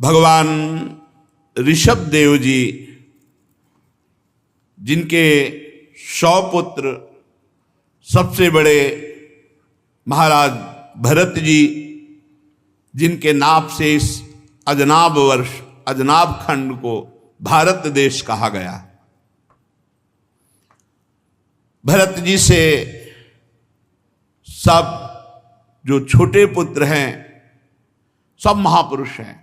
भगवान ऋषभ देव जी, जिनके 100 पुत्र, सबसे बड़े महाराज भरत जी, जिनके नाम से इस अजनाब वर्ष, अजनाब खंड को भारत देश कहा गया। भरत जी से सब जो छोटे पुत्र हैं सब महापुरुष हैं।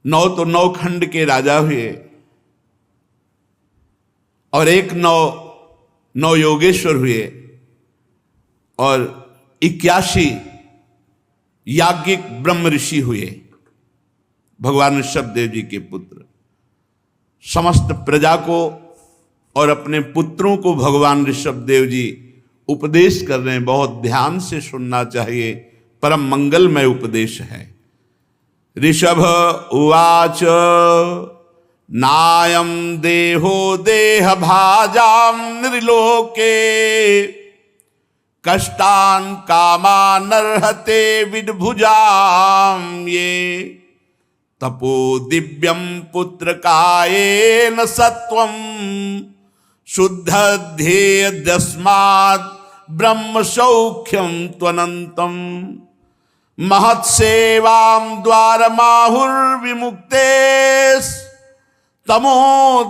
9 तो 9 खंड के राजा हुए और एक 9 योगेश्वर हुए और 81 याज्ञिक ब्रह्म ऋषि हुए। भगवान ऋषभ देव जी के पुत्र समस्त प्रजा को और अपने पुत्रों को भगवान ऋषभ देव जी उपदेश कर रहे हैं। बहुत ध्यान से सुनना चाहिए, परम मंगलमय उपदेश है। ऋषभ उवाच नायम देहो देह भाजाम निर्लोके कष्टान कामानर्हते विदभुजाम ये तपो दिव्यम पुत्र कायेन सत्वम शुद्ध ध्येय दस्मात् ब्रह्म सौख्यम त्वनंतम महत्सेवाम द्वार माहुर्विमुक्ते तमो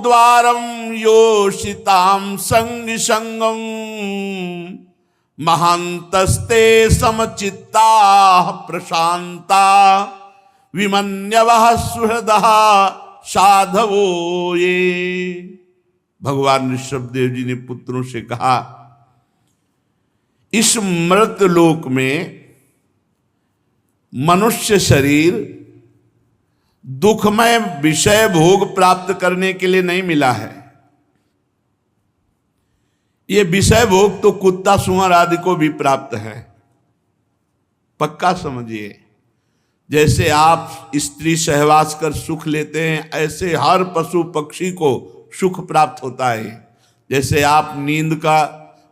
द्वारम योषिताम संग संगम महांतस्ते समचित्ता प्रशांता विमन्यवः सुहृदः साधवो ये। भगवान ऋषभ देव जी ने पुत्रों से कहा, इस मृत लोक में मनुष्य शरीर दुखमय विषय भोग प्राप्त करने के लिए नहीं मिला है। ये विषय भोग तो कुत्ता सुअर आदि को भी प्राप्त है, पक्का समझिए। जैसे आप स्त्री सहवास कर सुख लेते हैं, ऐसे हर पशु पक्षी को सुख प्राप्त होता है। जैसे आप नींद का,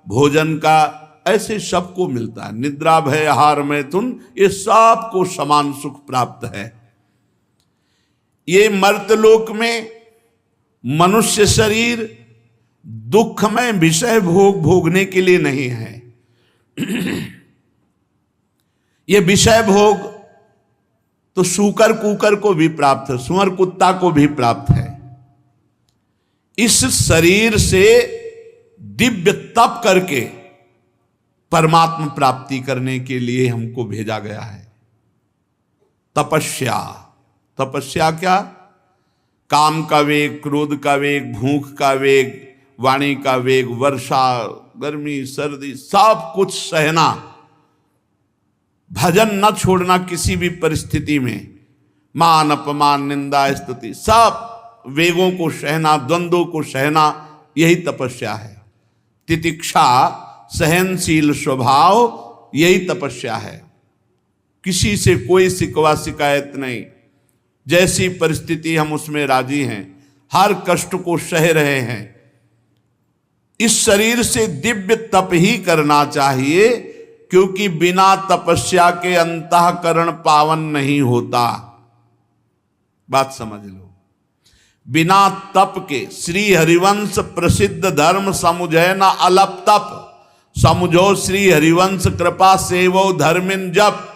भोजन का, ऐसे सबको मिलता है। निद्रा भय आहार मैथुन, ये सबको समान सुख प्राप्त है। ये मर्तलोक में मनुष्य शरीर दुखमय विषय भोग भोगने के लिए नहीं है। ये विषय भोग तो सूकर कुकर को भी प्राप्त है, सुअर कुत्ता को भी प्राप्त है। इस शरीर से दिव्य तप करके परमात्मा प्राप्ति करने के लिए हमको भेजा गया है। तपस्या, तपस्या क्या? काम का वेग, क्रोध का वेग, भूख का वेग, वाणी का वेग, वर्षा, गर्मी, सर्दी, सब कुछ सहना, भजन न छोड़ना किसी भी परिस्थिति में, मान अपमान निंदा स्तुति, सब वेगों को सहना, द्वंद्वों को सहना, यही तपस्या है। तितिक्षा, सहनशील स्वभाव, यही तपस्या है। किसी से कोई शिकवा शिकायत नहीं, जैसी परिस्थिति हम उसमें राजी हैं, हर कष्ट को सह रहे हैं। इस शरीर से दिव्य तप ही करना चाहिए, क्योंकि बिना तपस्या के अंतःकरण पावन नहीं होता। बात समझ लो। बिना तप के श्री हरिवंश प्रसिद्ध धर्म समुझय न अलप तप, समुझो श्री हरिवंश कृपा सेवो धर्मिन जप।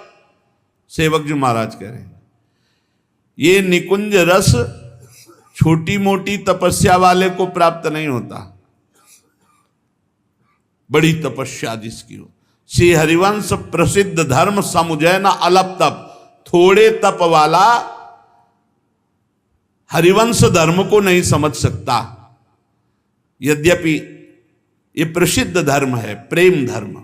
सेवक जी महाराज कह रहे हैं, ये निकुंज रस छोटी मोटी तपस्या वाले को प्राप्त नहीं होता, बड़ी तपस्या जिसकी हो। श्री हरिवंश प्रसिद्ध धर्म समुझय न अलप तप, थोड़े तप वाला हरिवंश धर्म को नहीं समझ सकता। यद्यपि ये प्रसिद्ध धर्म है, प्रेम धर्म।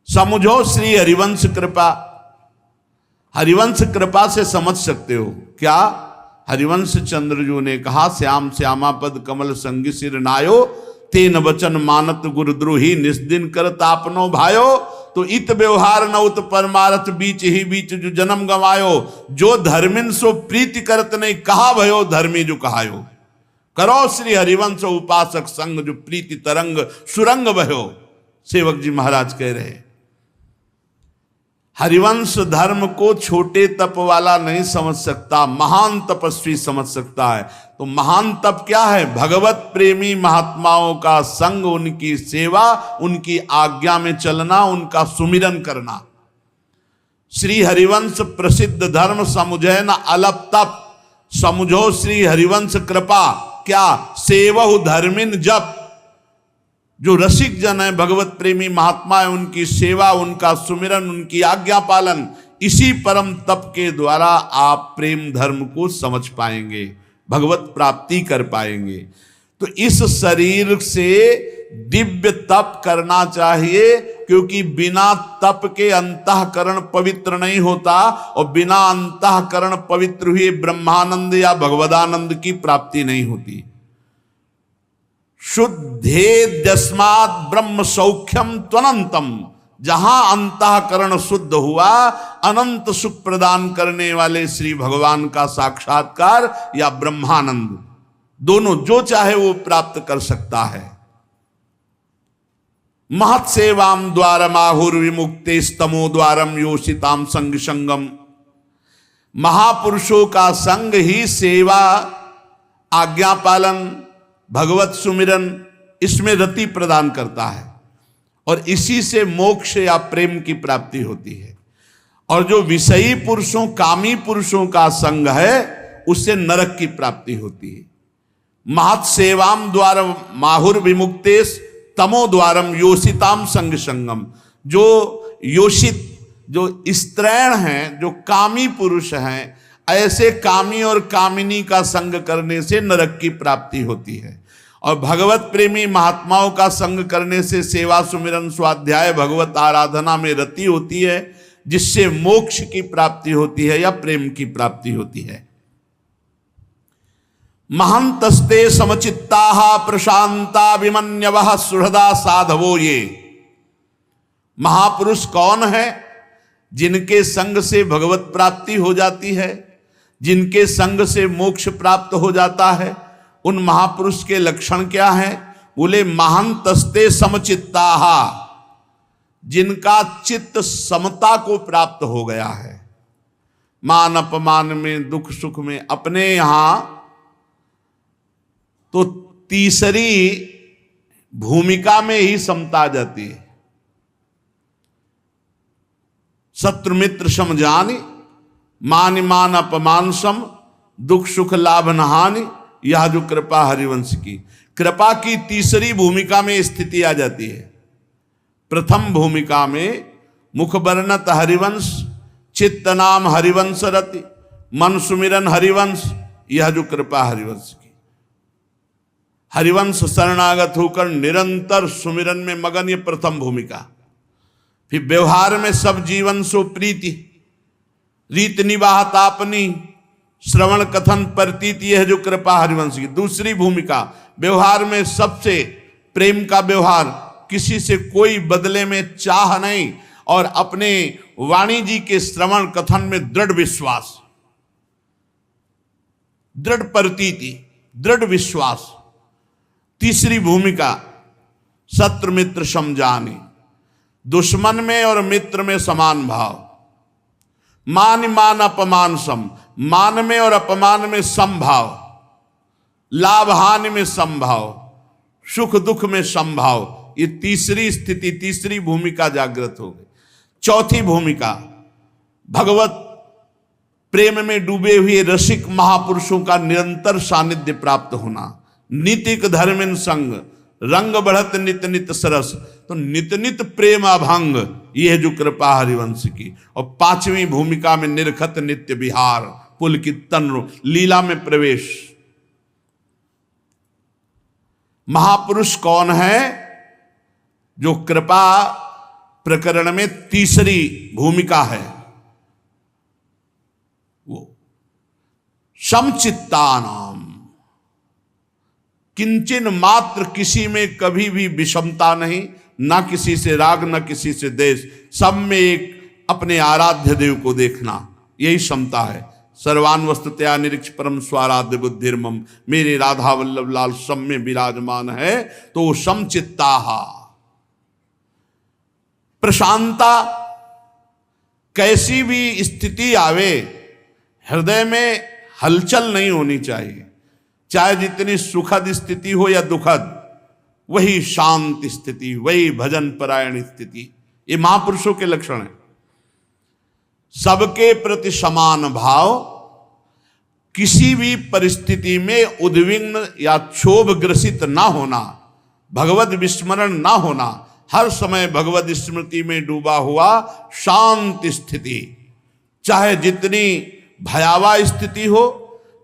समझो श्री हरिवंश कृपा, हरिवंश कृपा से समझ सकते हो क्या? हरिवंश चंद्रजू ने कहा, श्याम श्यामा पद कमल संगी सिर नायो, तेन वचन मानत गुरुद्रोही निस्दिन करत आपनो भायो। तो इत व्यवहार न उत परमारथ बीच ही बीच जो जन्म गवायो, जो धर्मिन सो प्रीति करत नहीं, कहा भयो धर्मी जो कहायो। करो श्री हरिवंश उपासक संग, जो प्रीति तरंग सुरंग भयो। सेवक जी महाराज कह रहे, हरिवंश धर्म को छोटे तप वाला नहीं समझ सकता, महान तपस्वी समझ सकता है। तो महान तप क्या है? भगवत प्रेमी महात्माओं का संग, उनकी सेवा, उनकी आज्ञा में चलना, उनका सुमिरन करना। श्री हरिवंश प्रसिद्ध धर्म समुझे न अलप तप, समुझो श्री हरिवंश कृपा। क्या? सेवहु धर्मिन जप। जो रसिक जन है, भगवत प्रेमी महात्मा है, उनकी सेवा, उनका सुमिरन, उनकी आज्ञा पालन, इसी परम तप के द्वारा आप प्रेम धर्म को समझ पाएंगे, भगवत प्राप्ति कर पाएंगे। तो इस शरीर से दिव्य तप करना चाहिए, क्योंकि बिना तप के अंतःकरण पवित्र नहीं होता, और बिना अंतःकरण पवित्र हुए ब्रह्मानंद या भगवदानंद की प्राप्ति नहीं होती। शुद्धेद्यस्मात् ब्रह्म सौख्यम त्वनंतम। जहां अंतःकरण शुद्ध हुआ, अनंत सुख प्रदान करने वाले श्री भगवान का साक्षात्कार या ब्रह्मानंद, दोनों जो चाहे वो प्राप्त कर सकता है। महत सेवाम द्वारमाहुर विमुक्ते स्तमो द्वारम योषिताम संग संगम। महापुरुषों का संग ही सेवा, आज्ञा पालन, भगवत सुमिरन, इसमें रति प्रदान करता है, और इसी से मोक्ष या प्रेम की प्राप्ति होती है। और जो विषयी पुरुषों, कामी पुरुषों का संग है, उससे नरक की प्राप्ति होती है। महत सेवाम द्वारम माहुर विमुक्तेश तमो द्वारम योषिताम संग संगम। जो योषित, जो स्त्रैण हैं, जो कामी पुरुष हैं, ऐसे कामी और कामिनी का संग करने से नरक की प्राप्ति होती है। और भगवत प्रेमी महात्माओं का संग करने से सेवा, सुमिरन, स्वाध्याय, भगवत आराधना में रति होती है, जिससे मोक्ष की प्राप्ति होती है या प्रेम की प्राप्ति होती है। महंतस्ते समचित्ता प्रशांता विमन्यवः सुहृदा साधवो। ये महापुरुष कौन है? जिनके संग से भगवत प्राप्ति हो जाती है, जिनके संग से मोक्ष प्राप्त हो जाता है। उन महापुरुष के लक्षण क्या हैं? बोले महंतस्ते समचित्ताः, जिनका चित्त समता को प्राप्त हो गया है। मान अपमान में, दुख सुख में, अपने यहां तो तीसरी भूमिका में ही समता आ जाती है। शत्रु मित्र सम जानि, मान मान अपमान सम, दुख सुख लाभ न हानि। यह जो कृपा हरिवंश की, कृपा की तीसरी भूमिका में स्थिति आ जाती है। प्रथम भूमिका में मुख वर्णत हरिवंश, चित्त नाम हरिवंश रति, मन सुमिरन हरिवंश। यह जो कृपा हरिवंश की, हरिवंश शरणागत होकर निरंतर सुमिरन में मगन, ये प्रथम भूमिका। फिर व्यवहार में सब जीवन सो प्रीति, रीत निवाह तापनी, श्रवण कथन प्रतीति, यह जो कृपा हरिवंश की दूसरी भूमिका। व्यवहार में सबसे प्रेम का व्यवहार, किसी से कोई बदले में चाह नहीं, और अपने वाणी जी के श्रवण कथन में दृढ़ विश्वास, दृढ़ प्रतीति, दृढ़ विश्वास। तीसरी भूमिका शत्रु मित्र समझाने, दुश्मन में और मित्र में समान भाव। मान मान अपमान सम, मान में और अपमान में समभाव, लाभ हानि में समभाव, सुख दुख में समभाव। ये तीसरी स्थिति, तीसरी भूमिका जागृत हो गई। चौथी भूमिका भगवत प्रेम में डूबे हुए रसिक महापुरुषों का निरंतर सानिध्य प्राप्त होना। नितिक धर्मिन संग, रंग बढ़त नित नित सरस। तो नित नित प्रेम अभंग, यह जो कृपा हरिवंश की। और पांचवी भूमिका में निरखत नित्य विहार, पुलकित तन, लीला में प्रवेश। महापुरुष कौन है? जो कृपा प्रकरण में तीसरी भूमिका है, वो समचित्तानाम, किंचन मात्र किसी में कभी भी विषमता नहीं, ना किसी से राग, ना किसी से द्वेष, सब में एक अपने आराध्य देव को देखना, यही समता है। सर्वान वस्तुतया निरीक्ष परम स्वाराध्य बुद्धिर्मम, मेरे राधा वल्लभ लाल सब में विराजमान है। तो समचित्ता, प्रशांता, कैसी भी स्थिति आवे, हृदय में हलचल नहीं होनी चाहिए। चाहे जितनी सुखद स्थिति हो या दुखद, वही शांत स्थिति, वही भजन परायण स्थिति, ये महापुरुषों के लक्षण है। सबके प्रति समान भाव, किसी भी परिस्थिति में उद्विग्न या क्षोभ ग्रसित ना होना, भगवत विस्मरण ना होना, हर समय भगवत स्मृति में डूबा हुआ शांत स्थिति। चाहे जितनी भयावह स्थिति हो,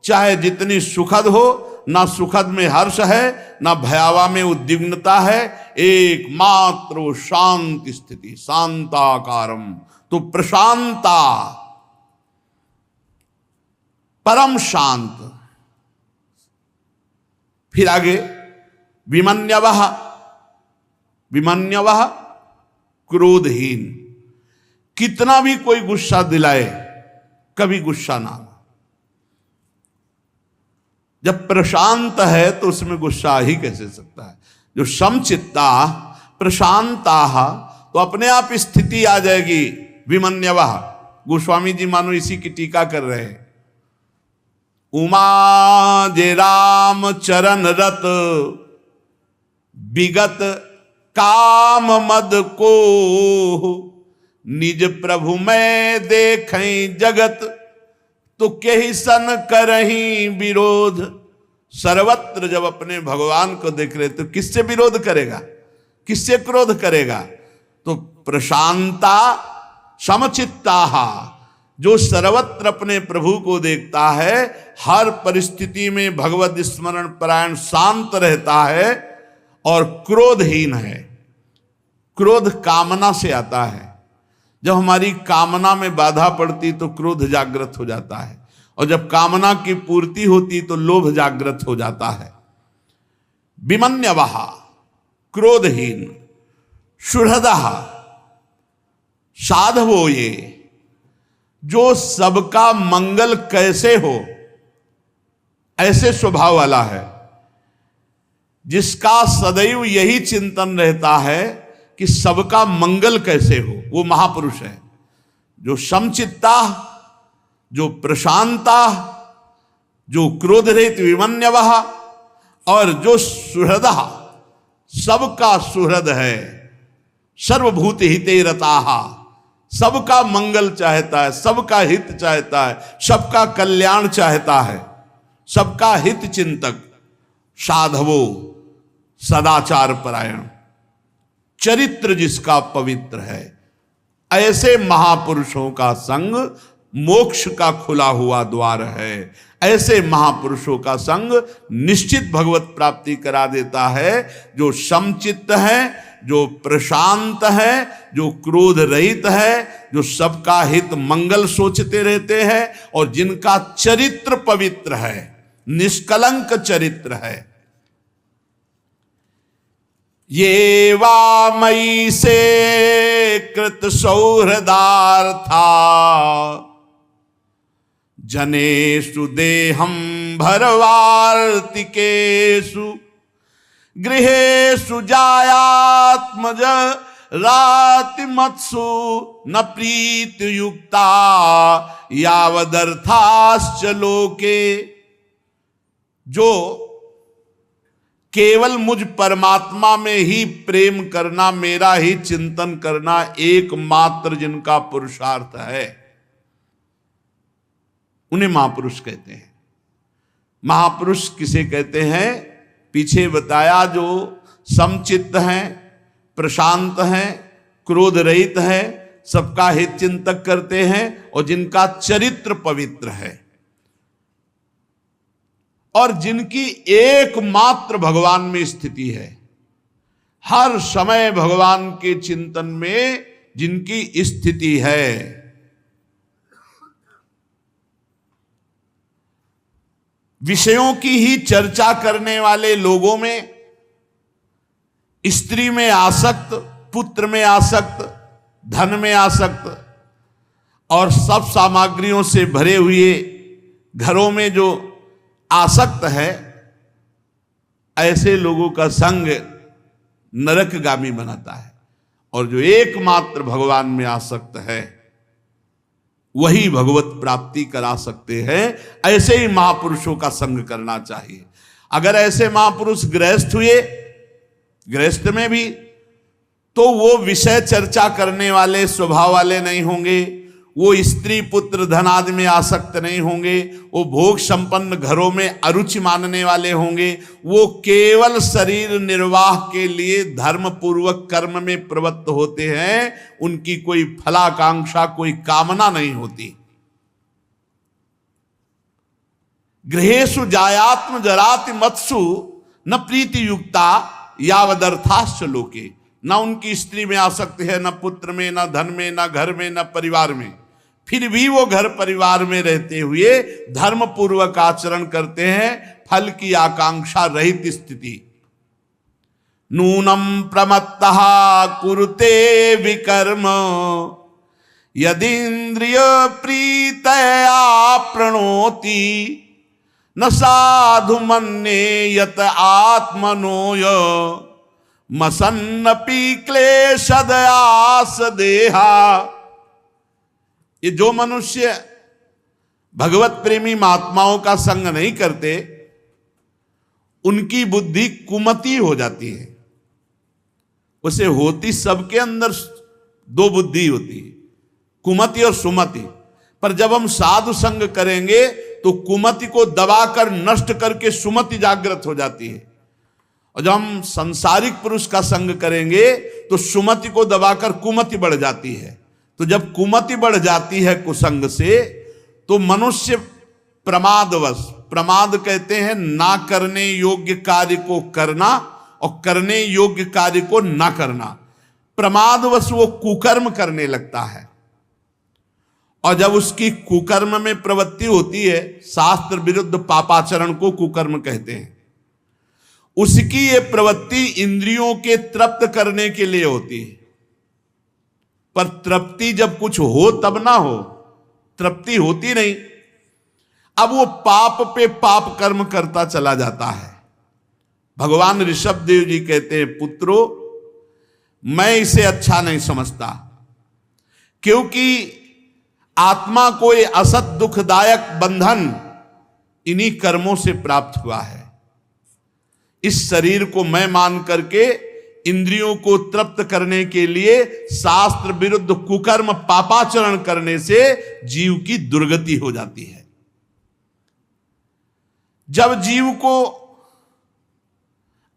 चाहे जितनी सुखद हो, ना सुखद में हर्ष है ना भयावह में उद्विग्नता है, एकमात्र वो शांत स्थिति, शांताकारम। तो प्रशांता, परम शांत। फिर आगे विमन्यवः, विमन्यवः क्रोधहीन। कितना भी कोई गुस्सा दिलाए, कभी गुस्सा ना। जब प्रशांत है तो उसमें गुस्सा आ ही कैसे सकता है। जो समचित्ता प्रशांता, तो अपने आप स्थिति आ जाएगी। विमन्यवः, गोस्वामी जी मानो इसी की टीका कर रहे हैं। उमा जे राम चरण रत, विगत काम मद को, निज प्रभु में देखें जगत, तो केहि सन करहीं विरोध। सर्वत्र जब अपने भगवान को देख रहे तो किससे विरोध करेगा, किससे क्रोध करेगा। तो प्रशांता समचित्ता, जो सर्वत्र अपने प्रभु को देखता है, हर परिस्थिति में भगवत स्मरण परायण शांत रहता है और क्रोधहीन है। क्रोध कामना से आता है। जब हमारी कामना में बाधा पड़ती तो क्रोध जागृत हो जाता है, और जब कामना की पूर्ति होती तो लोभ जागृत हो जाता है। विमन्यवः क्रोधहीन, सुहृदः साधवो, ये जो सबका मंगल कैसे हो ऐसे स्वभाव वाला है, जिसका सदैव यही चिंतन रहता है कि सबका मंगल कैसे हो, वो महापुरुष है। जो समचित्ता, जो प्रशांता, जो क्रोध रहित विमन्यवः, और जो सुहृदः, सबका सुहृद है। सर्वभूत हिते रताः, सबका मंगल चाहता है, सबका हित चाहता है, सबका कल्याण चाहता है, सबका हित चिंतक। साधवो सदाचार परायण, चरित्र जिसका पवित्र है, ऐसे महापुरुषों का संग मोक्ष का खुला हुआ द्वार है। ऐसे महापुरुषों का संग निश्चित भगवत प्राप्ति करा देता है। जो समचित्त है, जो प्रशांत है, जो क्रोध रहित है, जो सबका हित मंगल सोचते रहते हैं, और जिनका चरित्र पवित्र है, निष्कलंक चरित्र है। ये वा मयि से कृत सौहृदार्था, जनेषु देहं भरवार्तिकेषु, गृहेषु जायात्मज रातिमत्सु, न प्रीतियुक्ता यावदर्थाश्च लोके। जो केवल मुझ परमात्मा में ही प्रेम करना, मेरा ही चिंतन करना एकमात्र जिनका पुरुषार्थ है, उन्हें महापुरुष कहते हैं। महापुरुष किसे कहते हैं, पीछे बताया। जो समचित्त हैं, प्रशांत हैं, क्रोध रहित हैं, सबका हित चिंतक करते हैं, और जिनका चरित्र पवित्र है, और जिनकी एकमात्र भगवान में स्थिति है। हर समय भगवान के चिंतन में जिनकी स्थिति है। विषयों की ही चर्चा करने वाले लोगों में, स्त्री में आसक्त, पुत्र में आसक्त, धन में आसक्त, और सब सामग्रियों से भरे हुए घरों में जो आसक्त है, ऐसे लोगों का संग नरकगामी बनाता है। और जो एकमात्र भगवान में आसक्त है, वही भगवत प्राप्ति करा सकते हैं। ऐसे ही महापुरुषों का संग करना चाहिए। अगर ऐसे महापुरुष गृहस्थ हुए, गृहस्थ में भी, तो वो विषय चर्चा करने वाले स्वभाव वाले नहीं होंगे, वो स्त्री पुत्र धन आदि में आसक्त नहीं होंगे, वो भोग संपन्न घरों में अरुचि मानने वाले होंगे, वो केवल शरीर निर्वाह के लिए धर्म पूर्वक कर्म में प्रवृत्त होते हैं, उनकी कोई फलाकांक्षा, कोई कामना नहीं होती। गृहेषु जायात्म जराति मत्सु न प्रीति युक्ता यावदर्थाश्च लोके। न उनकी स्त्री में आसक्ति है, न पुत्र में, न धन में, न घर में, न परिवार में, फिर भी वो घर परिवार में रहते हुए धर्म पूर्वक आचरण करते हैं, फल की आकांक्षा रहित स्थिति। नूनम प्रमत्तः कुरुते विकर्म यदीन्द्रिय प्रीतया प्रणोति न साधु मन्ये यत आत्मनोय मसन्नपि क्लेशदयास देहा। ये जो मनुष्य भगवत प्रेमी महात्माओं का संग नहीं करते, उनकी बुद्धि कुमति हो जाती है। उसे होती सबके अंदर दो बुद्धि होती है, कुमति और सुमति। पर जब हम साधु संग करेंगे तो कुमति को दबाकर नष्ट करके सुमति जागृत हो जाती है, और जब हम संसारिक पुरुष का संग करेंगे तो सुमति को दबाकर कुमति बढ़ जाती है। तो जब कुमति बढ़ जाती है कुसंग से, तो मनुष्य प्रमादवश, प्रमाद कहते हैं ना करने योग्य कार्य को करना और करने योग्य कार्य को ना करना, प्रमादवश वो कुकर्म करने लगता है। और जब उसकी कुकर्म में प्रवृत्ति होती है, शास्त्र विरुद्ध पापाचरण को कुकर्म कहते हैं, उसकी ये प्रवृत्ति इंद्रियों के तृप्त करने के लिए होती है। पर तृप्ति जब कुछ हो तब ना हो, तृप्ति होती नहीं। अब वो पाप पे पाप कर्म करता चला जाता है। भगवान ऋषभ देव जी कहते हैं, पुत्रो मैं इसे अच्छा नहीं समझता, क्योंकि आत्मा को ये असत दुखदायक बंधन इन्हीं कर्मों से प्राप्त हुआ है। इस शरीर को मैं मान करके इंद्रियों को तृप्त करने के लिए शास्त्र विरुद्ध कुकर्म पापाचरण करने से जीव की दुर्गति हो जाती है। जब जीव को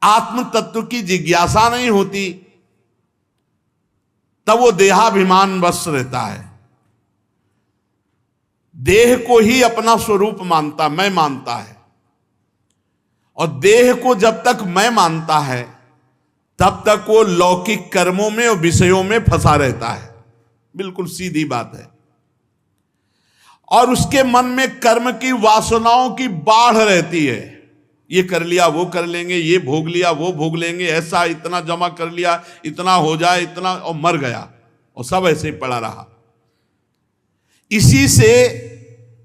आत्म तत्व की जिज्ञासा नहीं होती, तब वो देहाभिमान वश रहता है, देह को ही अपना स्वरूप मानता, मैं मानता है। और देह को जब तक मैं मानता है, तब तक वो लौकिक कर्मों में और विषयों में फंसा रहता है। बिल्कुल सीधी बात है। और उसके मन में कर्म की वासनाओं की बाढ़ रहती है। ये कर लिया, वो कर लेंगे, ये भोग लिया, वो भोग लेंगे, ऐसा इतना जमा कर लिया, इतना हो जाए, इतना, और मर गया, और सब ऐसे ही पड़ा रहा। इसी से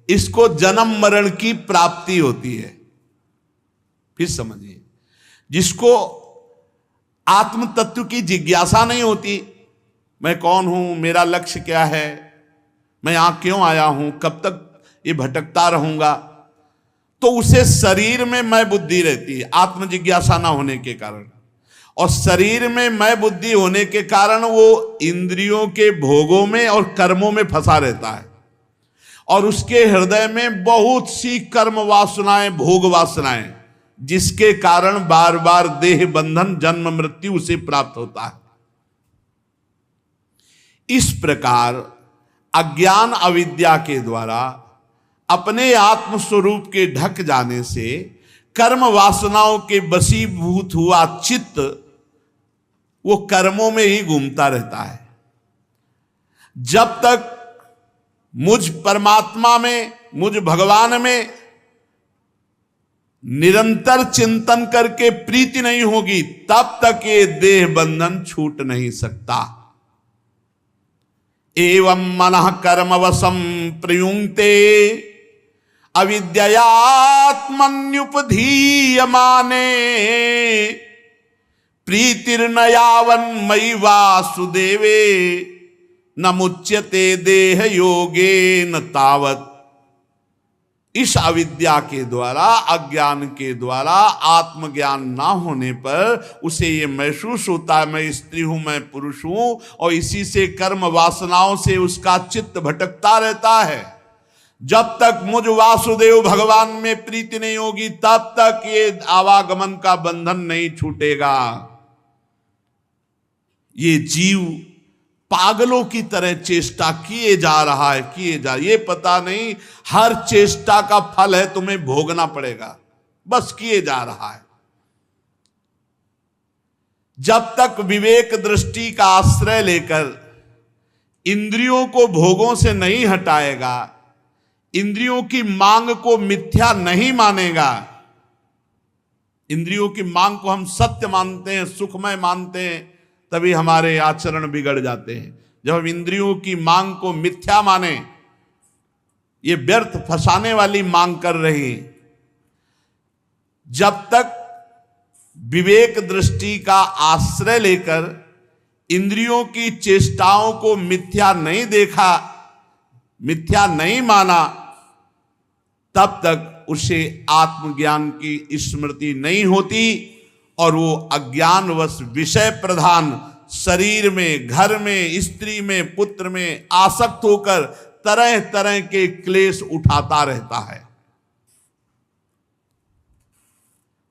इसको जन्म मरण की प्राप्ति होती है। फिर समझिए, जिसको आत्म तत्व की जिज्ञासा नहीं होती, मैं कौन हूं, मेरा लक्ष्य क्या है, मैं यहां क्यों आया हूं, कब तक ये भटकता रहूंगा, तो उसे शरीर में मैं बुद्धि रहती है, आत्म जिज्ञासा ना होने के कारण। और शरीर में मैं बुद्धि होने के कारण वो इंद्रियों के भोगों में और कर्मों में फंसा रहता है। और उसके हृदय में बहुत सी कर्म वासनाएं, भोग वासनाएं, जिसके कारण बार बार देह बंधन, जन्म मृत्यु उसे प्राप्त होता है। इस प्रकार अज्ञान अविद्या के द्वारा अपने आत्म स्वरूप के ढक जाने से कर्म वासनाओं के वशीभूत हुआ चित्त वो कर्मों में ही घूमता रहता है। जब तक मुझ परमात्मा में, मुझ भगवान में निरंतर चिंतन करके प्रीति नहीं होगी, तब तक ये देह बंधन छूट नहीं सकता। एवं मनः कर्मवशं प्रयुंक्ते अविद्यात्मन्युपधीयमाने प्रीतिर्न यावन् मयि वासुदेवे न मुच्यते देह योगेन तावत। इस अविद्या के द्वारा, अज्ञान के द्वारा, आत्मज्ञान ना होने पर उसे ये महसूस होता है मैं स्त्री हूं, मैं पुरुष हूं, और इसी से कर्म वासनाओं से उसका चित्त भटकता रहता है। जब तक मुझ वासुदेव भगवान में प्रीति नहीं होगी तब तक ये आवागमन का बंधन नहीं छूटेगा। ये जीव पागलों की तरह चेष्टा किए जा रहा है, ये पता नहीं हर चेष्टा का फल है तुम्हें भोगना पड़ेगा, बस किए जा रहा है। जब तक विवेक दृष्टि का आश्रय लेकर इंद्रियों को भोगों से नहीं हटाएगा, इंद्रियों की मांग को मिथ्या नहीं मानेगा, इंद्रियों की मांग को हम सत्य मानते हैं, सुखमय मानते हैं, तभी हमारे आचरण बिगड़ जाते हैं। जब हम इंद्रियों की मांग को मिथ्या माने, ये व्यर्थ फंसाने वाली मांग कर रही, जब तक विवेक दृष्टि का आश्रय लेकर इंद्रियों की चेष्टाओं को मिथ्या नहीं देखा, मिथ्या नहीं माना, तब तक उसे आत्मज्ञान की स्मृति नहीं होती और वो अज्ञानवश विषय प्रधान शरीर में, घर में, स्त्री में, पुत्र में आसक्त होकर तरह तरह के क्लेश उठाता रहता है।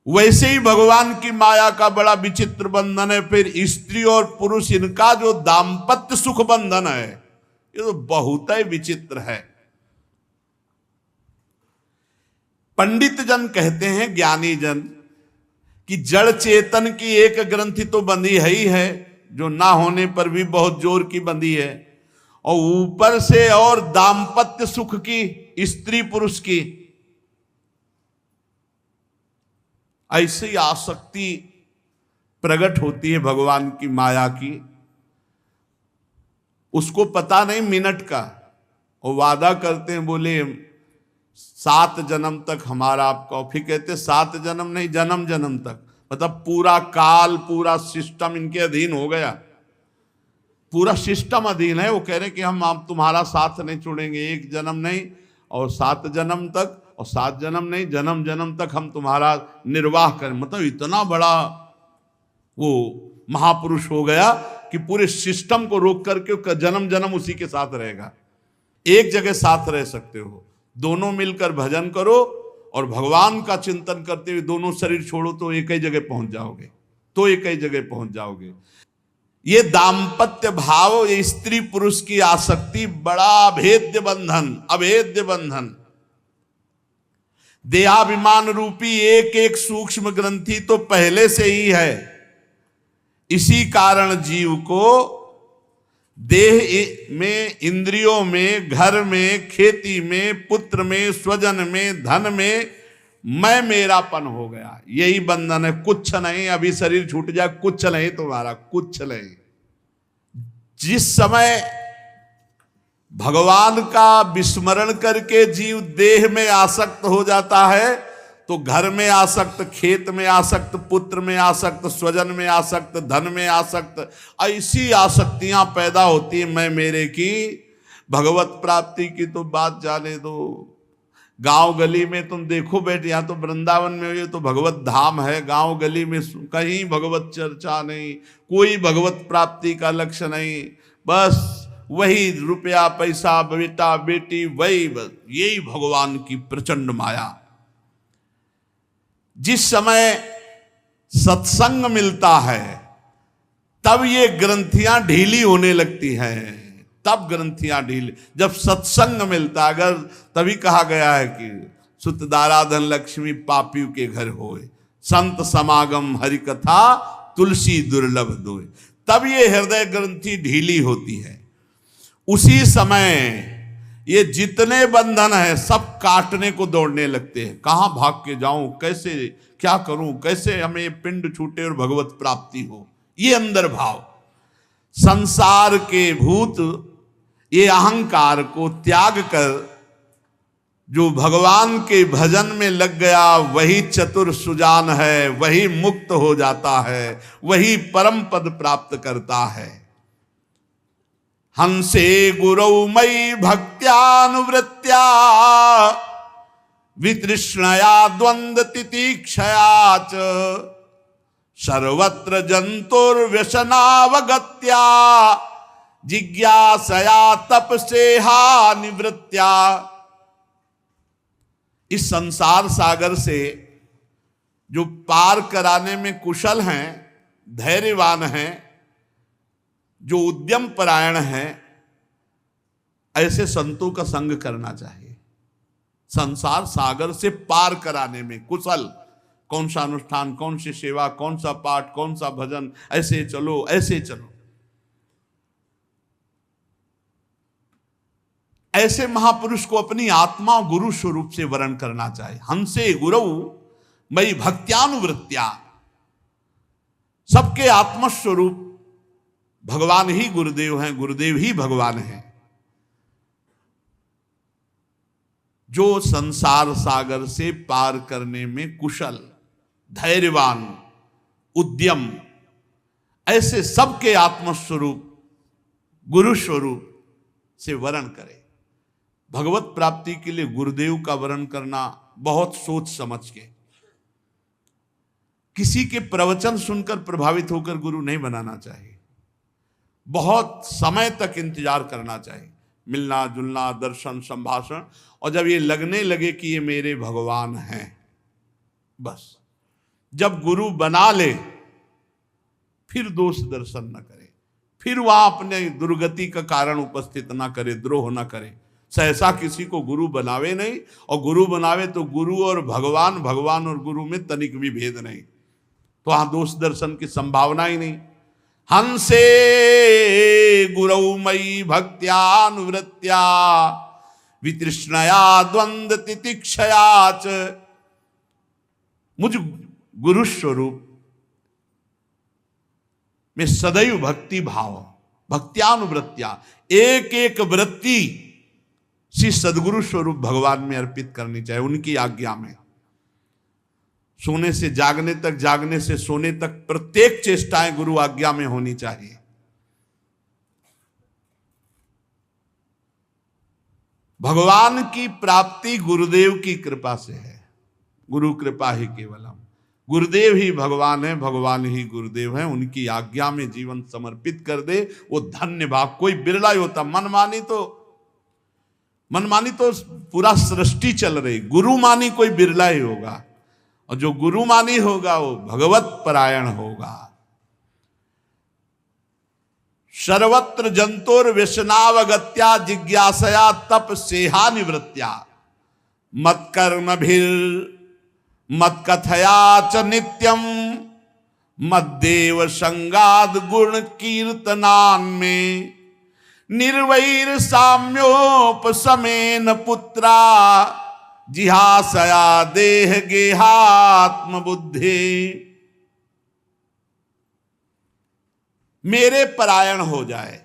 वैसे ही भगवान की माया का बड़ा विचित्र बंधन है। फिर स्त्री और पुरुष, इनका जो दाम्पत्य सुख बंधन है, ये तो बहुत ही विचित्र है। पंडित जन कहते हैं, ज्ञानी जन, कि जड़ चेतन की एक ग्रंथि तो बंधी है ही है, जो ना होने पर भी बहुत जोर की बंधी है, और ऊपर से और दाम्पत्य सुख की, स्त्री पुरुष की ऐसी आसक्ति प्रकट होती है भगवान की माया की। उसको पता नहीं मिनट का, और वादा करते हैं, बोले 7 जन्म तक हमारा आपका, फिर कहते 7 जन्म नहीं, जन्म जन्म तक, मतलब पूरा काल, पूरा सिस्टम इनके अधीन हो गया, पूरा सिस्टम अधीन है। वो कह रहे कि हम आप तुम्हारा साथ नहीं छोड़ेंगे, 1 जन्म नहीं और 7 जन्म तक, और 7 जन्म नहीं, जन्म जन्म तक हम तुम्हारा निर्वाह करें। मतलब इतना बड़ा वो महापुरुष हो गया कि पूरे सिस्टम को रोक करके जन्म जन्म उसी के साथ रहेगा। एक जगह साथ रह सकते हो, दोनों मिलकर भजन करो और भगवान का चिंतन करते हुए दोनों शरीर छोड़ो तो एक ही जगह पहुंच जाओगे, तो एक ही जगह पहुंच जाओगे। ये दाम्पत्य भाव, ये स्त्री पुरुष की आसक्ति बड़ा अभेद्य बंधन, अभेद्य बंधन। देहाभिमान रूपी एक एक सूक्ष्म ग्रंथि तो पहले से ही है। इसी कारण जीव को देह में, इंद्रियों में, घर में, खेती में, पुत्र में, स्वजन में, धन में मैं मेरापन हो गया। यही बंधन है, कुछ नहीं। अभी शरीर छूट जाए, कुछ नहीं तुम्हारा, कुछ नहीं। जिस समय भगवान का विस्मरण करके जीव देह में आसक्त हो जाता है, तो घर में आसक्त, खेत में आसक्त, पुत्र में आसक्त, स्वजन में आसक्त, धन में आसक्त, ऐसी आसक्तियां पैदा होती है मैं मेरे की। भगवत प्राप्ति की तो बात जाने दो। गांव गली में तुम देखो बैठे, यहाँ तो वृंदावन में ये तो भगवत धाम है, गांव गली में कहीं भगवत चर्चा नहीं, कोई भगवत प्राप्ति का लक्ष्य नहीं, बस वही रुपया पैसा, बेटा बेटी, वही बस, यही भगवान की प्रचंड माया। जिस समय सत्संग मिलता है तब ये ग्रंथियां ढीली होने लगती हैं, तब ग्रंथियां ढीली, जब सत्संग मिलता, अगर तभी कहा गया है कि सुत दाराधन लक्ष्मी पापियों के घर होए, संत समागम हरि कथा तुलसी दुर्लभ दोए, तब ये हृदय ग्रंथि ढीली होती है। उसी समय ये जितने बंधन है सब काटने को दौड़ने लगते हैं। कहाँ भाग के जाऊं, कैसे क्या करूं, कैसे हमें पिंड छूटे और भगवत प्राप्ति हो, ये अंदर भाव। संसार के भूत ये अहंकार को त्याग कर जो भगवान के भजन में लग गया, वही चतुर सुजान है, वही मुक्त हो जाता है, वही परम पद प्राप्त करता है। हंसे गुरौ मयि भक्त्यानुवृत्त्या वितृष्णया द्वंद्व तितिक्षया च सर्वत्र जंतुर्व्यसनावगत्या जिज्ञासया तपसेहा निवृत्त्या। इस संसार सागर से जो पार कराने में कुशल हैं, धैर्यवान हैं, जो उद्यम परायण हैं, ऐसे संतों का संग करना चाहिए। संसार सागर से पार कराने में कुशल, कौन सा अनुष्ठान, कौन सी सेवा, कौन सा पाठ, कौन सा भजन, ऐसे चलो ऐसे चलो, ऐसे महापुरुष को अपनी आत्मा गुरु स्वरूप से वर्ण करना चाहिए। हंसे गुरु मयि भक्त्यानुवृत्त्या, सबके आत्मस्वरूप भगवान ही गुरुदेव हैं, गुरुदेव ही भगवान हैं। जो संसार सागर से पार करने में कुशल, धैर्यवान, उद्यम, ऐसे सबके आत्मस्वरूप गुरु स्वरूप से वर्ण करे। भगवत प्राप्ति के लिए गुरुदेव का वर्ण करना बहुत सोच समझ के, किसी के प्रवचन सुनकर प्रभावित होकर गुरु नहीं बनाना चाहिए। बहुत समय तक इंतजार करना चाहिए, मिलना जुलना, दर्शन, संभाषण, और जब ये लगने लगे कि ये मेरे भगवान हैं, बस जब गुरु बना ले फिर दोष दर्शन न करे, फिर वह अपने दुर्गति का कारण उपस्थित ना करे, द्रोह ना करे। सहसा किसी को गुरु बनावे नहीं, और गुरु बनावे तो गुरु और भगवान, भगवान और गुरु में तनिक भी भेद नहीं, तो वहां दोष दर्शन की संभावना ही नहीं। हंसे गुरौ मयि भक्त्यानुवृत्त्या वितृष्णया द्वंद्व तितिक्षया च। मुझ गुरु स्वरूप में सदैव भक्ति भाव, भक्त्यानुवृत्त्या, एक एक वृत्ति श्री सदगुरु स्वरूप भगवान में अर्पित करनी चाहिए, उनकी आज्ञा में। सोने से जागने तक, जागने से सोने तक प्रत्येक चेष्टाएं गुरु आज्ञा में होनी चाहिए। भगवान की प्राप्ति गुरुदेव की कृपा से है, गुरु कृपा ही केवलम। गुरुदेव ही भगवान है, भगवान ही गुरुदेव है। उनकी आज्ञा में जीवन समर्पित कर दे वो धन्य भाग। कोई बिरला ही होता, मनमानी तो पूरा सृष्टि चल रही, गुरु मानी कोई बिरला ही होगा, और जो गुरु मानी होगा वो भगवत परायण होगा। सर्वत्र जंतुर्व्यसनावगत्या जिज्ञासया तपसेहा निवृत्त्या मत्कर्मभिर मत्कथया च नित्यम मद्देव संगाद गुण कीर्तनान में निर्वैर साम्योपसमेन पुत्रा जिहासया देह गेहात्म बुद्धि। मेरे परायण हो जाए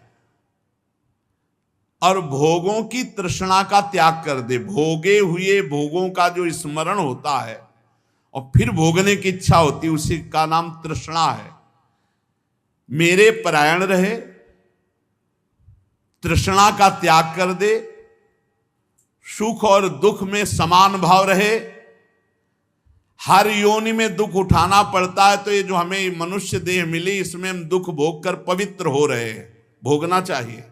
और भोगों की तृष्णा का त्याग कर दे। भोगे हुए भोगों का जो स्मरण होता है और फिर भोगने की इच्छा होती है, उसी का नाम तृष्णा है। मेरे परायण रहे, तृष्णा का त्याग कर दे, सुख और दुख में समान भाव रहे। हर योनि में दुख उठाना पड़ता है, तो ये जो हमें मनुष्य देह मिली इसमें हम दुख भोग कर पवित्र हो रहे हैं। भोगना चाहिए,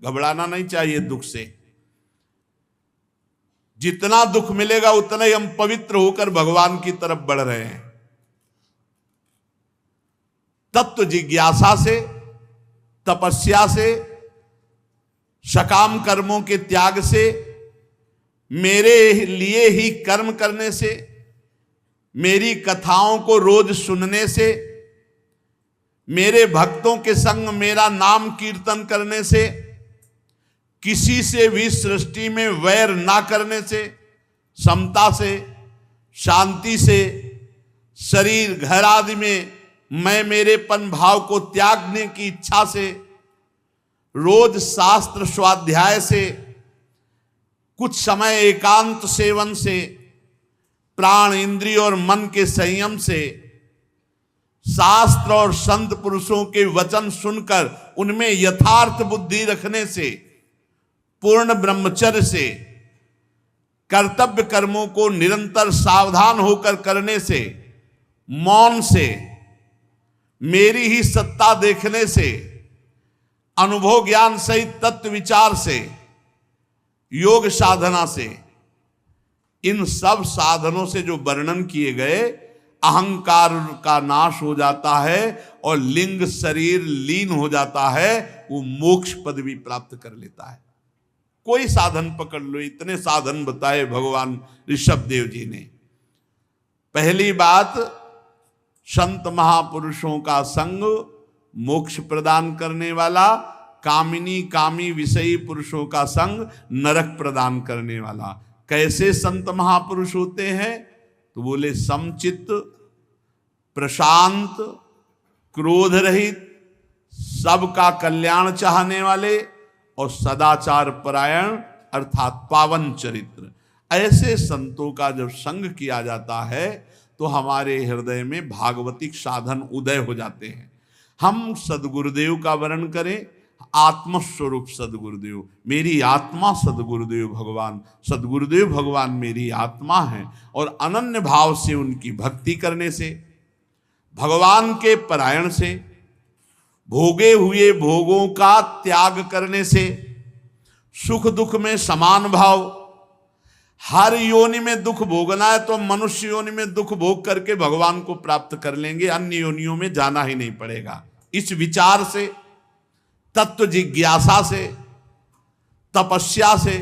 घबराना नहीं चाहिए दुख से। जितना दुख मिलेगा उतना ही हम पवित्र होकर भगवान की तरफ बढ़ रहे हैं। तत्व जिज्ञासा से, तपस्या से, सकाम कर्मों के त्याग से, मेरे लिए ही कर्म करने से, मेरी कथाओं को रोज सुनने से, मेरे भक्तों के संग मेरा नाम कीर्तन करने से, किसी से भी सृष्टि में वैर ना करने से, समता से, शांति से, शरीर घर आदि में मैं मेरेपन भाव को त्यागने की इच्छा से, रोज शास्त्र स्वाध्याय से, कुछ समय एकांत सेवन से, प्राण इंद्रिय और मन के संयम से, शास्त्र और संत पुरुषों के वचन सुनकर उनमें यथार्थ बुद्धि रखने से, पूर्ण ब्रह्मचर्य से, कर्तव्य कर्मों को निरंतर सावधान होकर करने से, मौन से, मेरी ही सत्ता देखने से, अनुभव ज्ञान सहित तत्व विचार से, योग साधना से, इन सब साधनों से जो वर्णन किए गए, अहंकार का नाश हो जाता है और लिंग शरीर लीन हो जाता है, वो मोक्ष पदवी प्राप्त कर लेता है। कोई साधन पकड़ लो, इतने साधन बताए भगवान ऋषभ देव जी ने। पहली बात, संत महापुरुषों का संग मोक्ष प्रदान करने वाला, कामिनी कामी विषयी पुरुषों का संग नरक प्रदान करने वाला। कैसे संत महापुरुष होते हैं? तो बोले समचित्त, प्रशांत, क्रोध रहित, सबका कल्याण चाहने वाले और सदाचार परायण अर्थात पावन चरित्र। ऐसे संतों का जब संग किया जाता है तो हमारे हृदय में भागवतिक साधन उदय हो जाते हैं। हम सदगुरुदेव का वर्णन करें, आत्मस्वरूप सदगुरुदेव, मेरी आत्मा सदगुरुदेव भगवान, सदगुरुदेव भगवान मेरी आत्मा है, और अनन्य भाव से उनकी भक्ति करने से, भगवान के परायण से, भोगे हुए भोगों का त्याग करने से, सुख दुख में समान भाव, हर योनि में दुख भोगना है तो मनुष्य योनि में दुख भोग करके भगवान को प्राप्त कर लेंगे, अन्य योनियों में जाना ही नहीं पड़ेगा। इस विचार से, तत्व जिज्ञासा से, तपस्या से,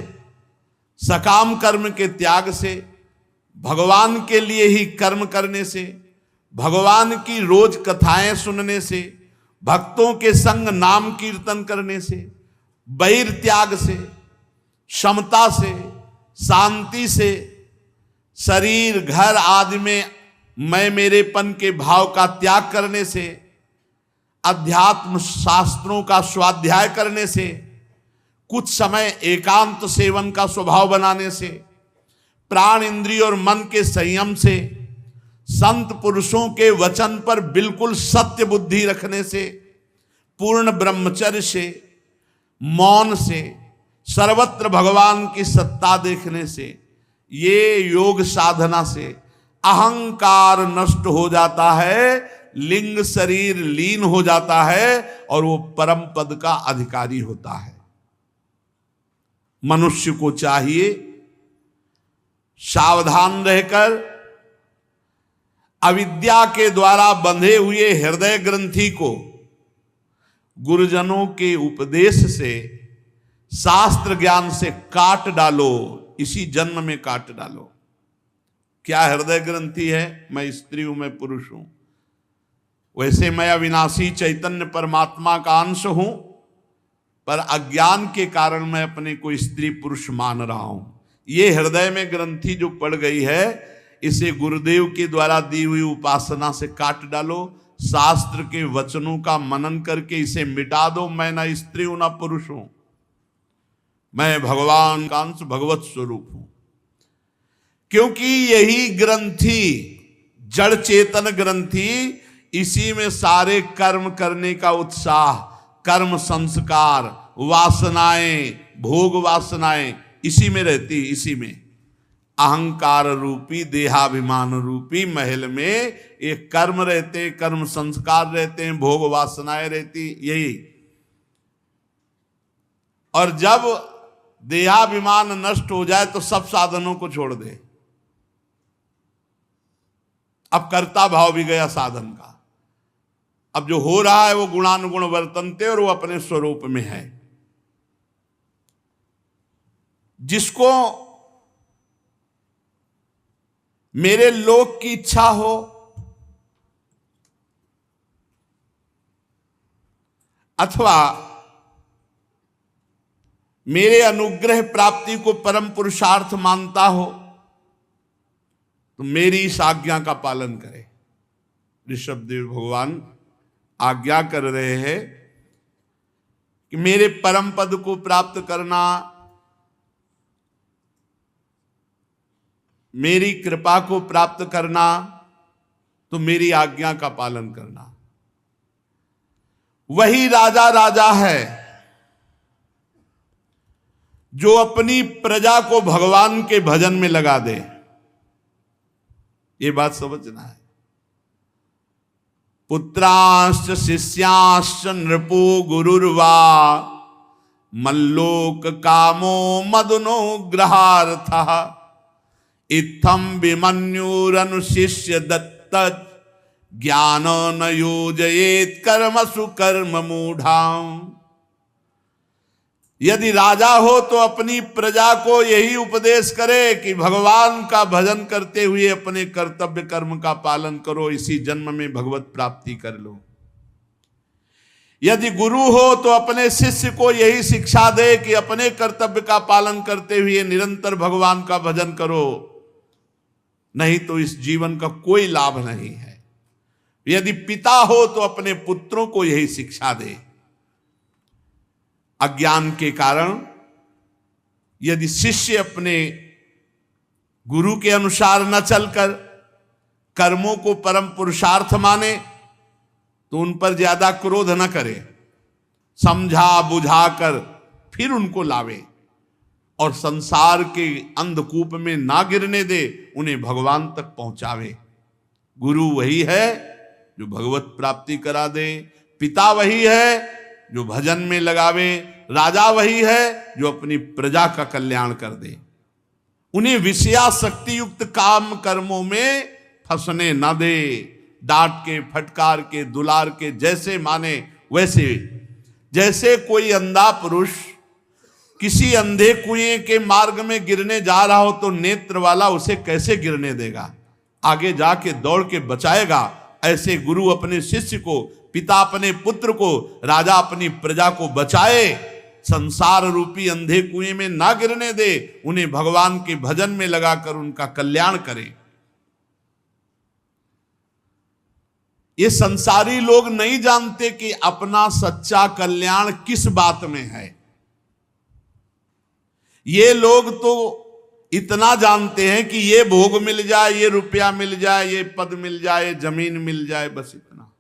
सकाम कर्म के त्याग से, भगवान के लिए ही कर्म करने से, भगवान की रोज कथाएं सुनने से, भक्तों के संग नाम कीर्तन करने से, बैर त्याग से, क्षमता से, शांति से, शरीर घर आदि में मैं मेरेपन के भाव का त्याग करने से, अध्यात्म शास्त्रों का स्वाध्याय करने से, कुछ समय एकांत सेवन का स्वभाव बनाने से, प्राण इंद्रिय और मन के संयम से, संत पुरुषों के वचन पर बिल्कुल सत्य बुद्धि रखने से, पूर्ण ब्रह्मचर्य से, मौन से, सर्वत्र भगवान की सत्ता देखने से, ये योग साधना से अहंकार नष्ट हो जाता है, लिंग शरीर लीन हो जाता है और वो परम पद का अधिकारी होता है। मनुष्य को चाहिए सावधान रहकर अविद्या के द्वारा बंधे हुए हृदय ग्रंथि को गुरुजनों के उपदेश से, शास्त्र ज्ञान से काट डालो, इसी जन्म में काट डालो। क्या हृदय ग्रंथि है? मैं स्त्री हूं, मैं पुरुष हूं। वैसे मैं अविनाशी चैतन्य परमात्मा का अंश हूं, पर अज्ञान के कारण मैं अपने को स्त्री पुरुष मान रहा हूं। ये हृदय में ग्रंथि जो पड़ गई है, इसे गुरुदेव के द्वारा दी हुई उपासना से काट डालो, शास्त्र के वचनों का मनन करके इसे मिटा दो। मैं ना स्त्री हूं ना पुरुष हूं, मैं भगवान का अंश, भगवत स्वरूप हूं। क्योंकि यही ग्रंथि, जड़ चेतन ग्रंथि, इसी में सारे कर्म करने का उत्साह, कर्म संस्कार, वासनाएं, भोग वासनाएं इसी में रहती, इसी में। अहंकार रूपी, देहाभिमान रूपी महल में एक कर्म रहते, कर्म संस्कार रहते हैं, भोग वासनाएं रहती, यही। और जब देहाभिमान नष्ट हो जाए तो सब साधनों को छोड़ दे। अब कर्ता भाव भी गया साधन का। अब जो हो रहा है वो गुणानुगुण वर्तनते और वो अपने स्वरूप में है। जिसको मेरे लोक की इच्छा हो, अथवा मेरे अनुग्रह प्राप्ति को परम पुरुषार्थ मानता हो, तो मेरी इस आज्ञा का पालन करे। ऋषभदेव भगवान आज्ञा कर रहे हैं कि मेरे परम पद को प्राप्त करना, मेरी कृपा को प्राप्त करना, तो मेरी आज्ञा का पालन करना। वही राजा राजा है जो अपनी प्रजा को भगवान के भजन में लगा दे। ये बात समझना है। पुत्रांश्च शिष्यांश्च नृपो गुरुर्वा मल्लोक कामो मदनो ग्रहार्थः इत्थं विमन्युरनुशिष्य दत्त ज्ञान न योजयेत कर्मसु कर्म मूढ़ाम। यदि राजा हो तो अपनी प्रजा को यही उपदेश करे कि भगवान का भजन करते हुए अपने कर्तव्य कर्म का पालन करो, इसी जन्म में भगवत प्राप्ति कर लो। यदि गुरु हो तो अपने शिष्य को यही शिक्षा दे कि अपने कर्तव्य का पालन करते हुए निरंतर भगवान का भजन करो, नहीं तो इस जीवन का कोई लाभ नहीं है। यदि पिता हो तो अपने पुत्रों को यही शिक्षा दे। अज्ञान के कारण यदि शिष्य अपने गुरु के अनुसार न चलकर कर्मों को परम पुरुषार्थ माने तो उन पर ज्यादा क्रोध न करे, समझा बुझाकर फिर उनको लावे और संसार के अंधकूप में ना गिरने दे, उन्हें भगवान तक पहुंचावे। गुरु वही है जो भगवत प्राप्ति करा दे, पिता वही है जो भजन में लगावे, राजा वही है जो अपनी प्रजा का कल्याण कर दे। उन्हें विषयासक्ति युक्त काम कर्मों में फंसने न दे, डांट के फटकार के दुलार के जैसे माने वैसे। जैसे कोई अंधा पुरुष किसी अंधे कुएं के मार्ग में गिरने जा रहा हो तो नेत्र वाला उसे कैसे गिरने देगा, आगे जाके दौड़ के बचाएगा। ऐसे गुरु अपने शिष्य को, पिता अपने पुत्र को, राजा अपनी प्रजा को बचाए, संसार रूपी अंधे कुएं में ना गिरने दे, उन्हें भगवान के भजन में लगाकर उनका कल्याण करे। ये संसारी लोग नहीं जानते कि अपना सच्चा कल्याण किस बात में है। ये लोग तो इतना जानते हैं कि ये भोग मिल जाए, ये रुपया मिल जाए, ये पद मिल जाए, ये जमीन मिल जाए, बस इतना।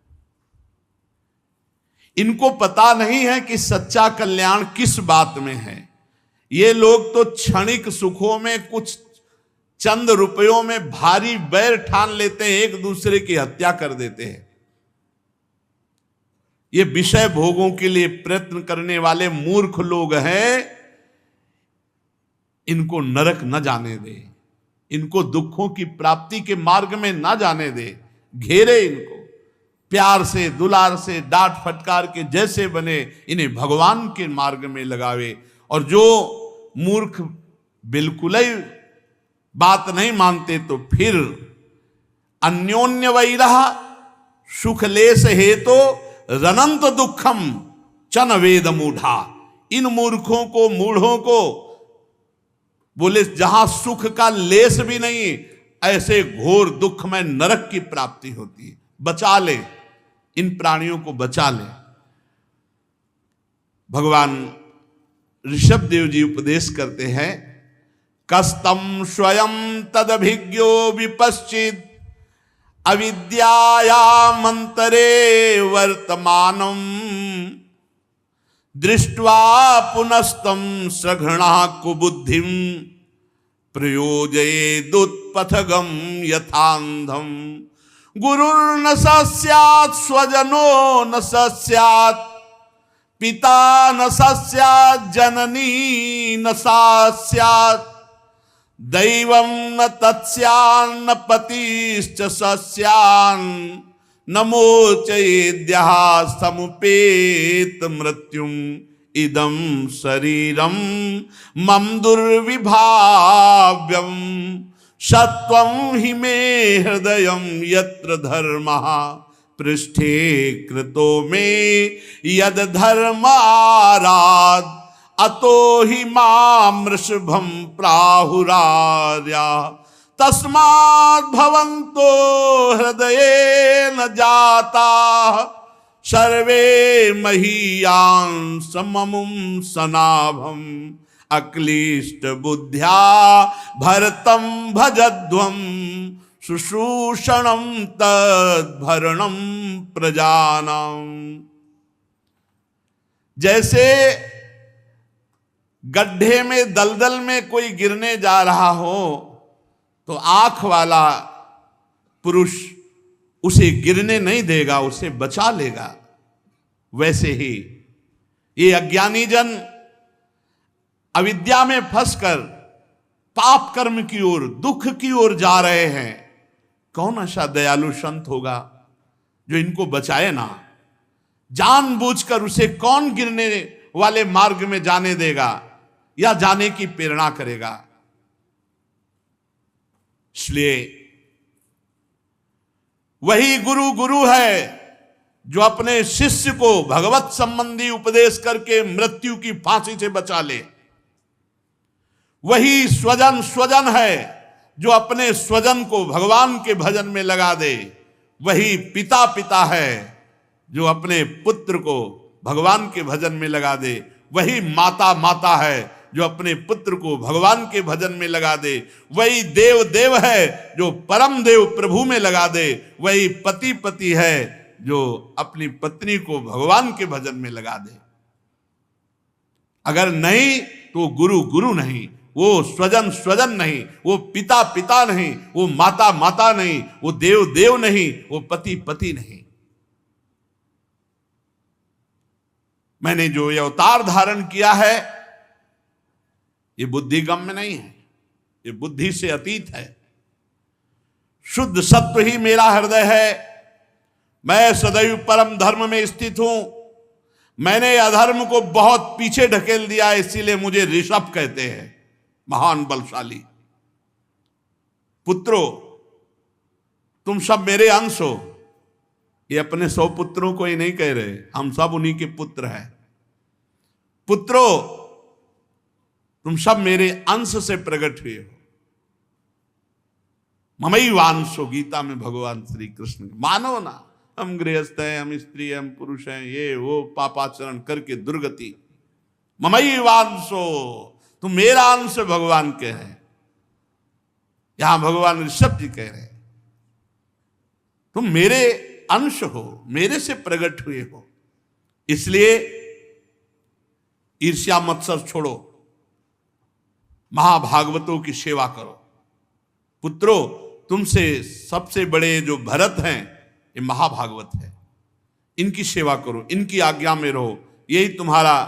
इनको पता नहीं है कि सच्चा कल्याण किस बात में है। ये लोग तो क्षणिक सुखों में, कुछ चंद रुपयों में भारी बैर ठान लेते हैं, एक दूसरे की हत्या कर देते हैं। ये विषय भोगों के लिए प्रयत्न करने वाले मूर्ख लोग हैं। इनको नरक न जाने दे, इनको दुखों की प्राप्ति के मार्ग में न जाने दे। घेरे इनको प्यार से, दुलार से, डांट फटकार के जैसे बने, इन्हें भगवान के मार्ग में लगावे। और जो मूर्ख बिल्कुल ही बात नहीं मानते तो फिर अन्योन्य वैरः सुख लेस हेतो रनंत दुखम चन वेद मूढ़ा। इन मूर्खों को, मूढ़ों को बोले जहां सुख का लेस भी नहीं, ऐसे घोर दुख में नरक की प्राप्ति होती है। बचा ले, इन प्राणियों को बचा ले। भगवान ऋषभ देव जी उपदेश करते हैं, कस्तम स्वयं तदभिज्ञो विपश्चित अविद्यायामंतरे वर्तमानम दृष्ट्वा पुनस्तम सघृणा कुबुद्धिम प्रयोजयेदुत्पथगम यथांधम। गुरुर्न सस्यात् स्वजनो न सस्यात् पिता न सस्यात् जननी न सस्यात् दैवं न तत्स्यान्न पतिश्च सस्यान् न मोचयेद्यः समुपेत मृत्युम इदं शरीरम मम दुर्विभाव्यम सत्वं हि मे हृदयं यत्र धर्मः पृष्ठे कृतो मे यद धर्माराद अतो हि मां वृषभं प्राहुरार्या। तस्माद् भवन्तो हृदयेन जाताः सर्वे महीयान् सममुं सनाभम् अक्लिष्ट बुद्ध्या भरतं भजध्वं शुश्रूषणम तद्भरणम प्रजानम। जैसे गड्ढे में दलदल में कोई गिरने जा रहा हो तो आंख वाला पुरुष उसे गिरने नहीं देगा, उसे बचा लेगा। वैसे ही ये अज्ञानी जन अविद्या में फंसकर पाप कर्म की ओर, दुख की ओर जा रहे हैं। कौन ऐसा दयालु संत होगा जो इनको बचाए ना? जानबूझकर उसे कौन गिरने वाले मार्ग में जाने देगा या जाने की प्रेरणा करेगा? इसलिए वही गुरु गुरु है जो अपने शिष्य को भगवत संबंधी उपदेश करके मृत्यु की फांसी से बचा ले। वही स्वजन स्वजन है जो अपने स्वजन को भगवान के भजन में लगा दे। वही पिता पिता है जो अपने पुत्र को भगवान के भजन में लगा दे। वही माता माता है जो अपने पुत्र को भगवान के भजन में लगा दे। वही देव देव है जो परम देव प्रभु में लगा दे। वही पति पति है जो अपनी पत्नी को भगवान के भजन में लगा दे। अगर नहीं तो गुरु गुरु नहीं, वो स्वजन स्वजन नहीं, वो पिता पिता नहीं, वो माता माता नहीं, वो देव देव नहीं, वो पति पति नहीं। मैंने जो ये अवतार धारण किया है ये बुद्धिगम में नहीं है, ये बुद्धि से अतीत है। शुद्ध सत्व ही मेरा हृदय है। मैं सदैव परम धर्म में स्थित हूं। मैंने अधर्म को बहुत पीछे ढकेल दिया, इसीलिए मुझे ऋषभ कहते हैं, महान बलशाली। पुत्रों, तुम सब मेरे अंश हो। ये अपने 100 पुत्रों को ही नहीं कह रहे, हम सब उन्हीं के पुत्र हैं। पुत्रों, तुम सब मेरे अंश से प्रकट हुए हो। ममैवांशो, गीता में भगवान श्री कृष्ण। मानो ना, हम गृहस्थ हैं, हम स्त्री हैं, हम पुरुष हैं, ये वो पापाचरण करके दुर्गति। ममैवांशो, तुम मेरा अंश भगवान के हैं। यहां भगवान ऋषभ जी कह रहे हैं तुम मेरे अंश हो, मेरे से प्रकट हुए हो। इसलिए ईर्ष्या मत्सर छोड़ो, महाभागवतों की सेवा करो। पुत्रों, तुमसे सबसे बड़े जो भरत हैं ये महाभागवत है, इनकी सेवा करो, इनकी आज्ञा में रहो। यही तुम्हारा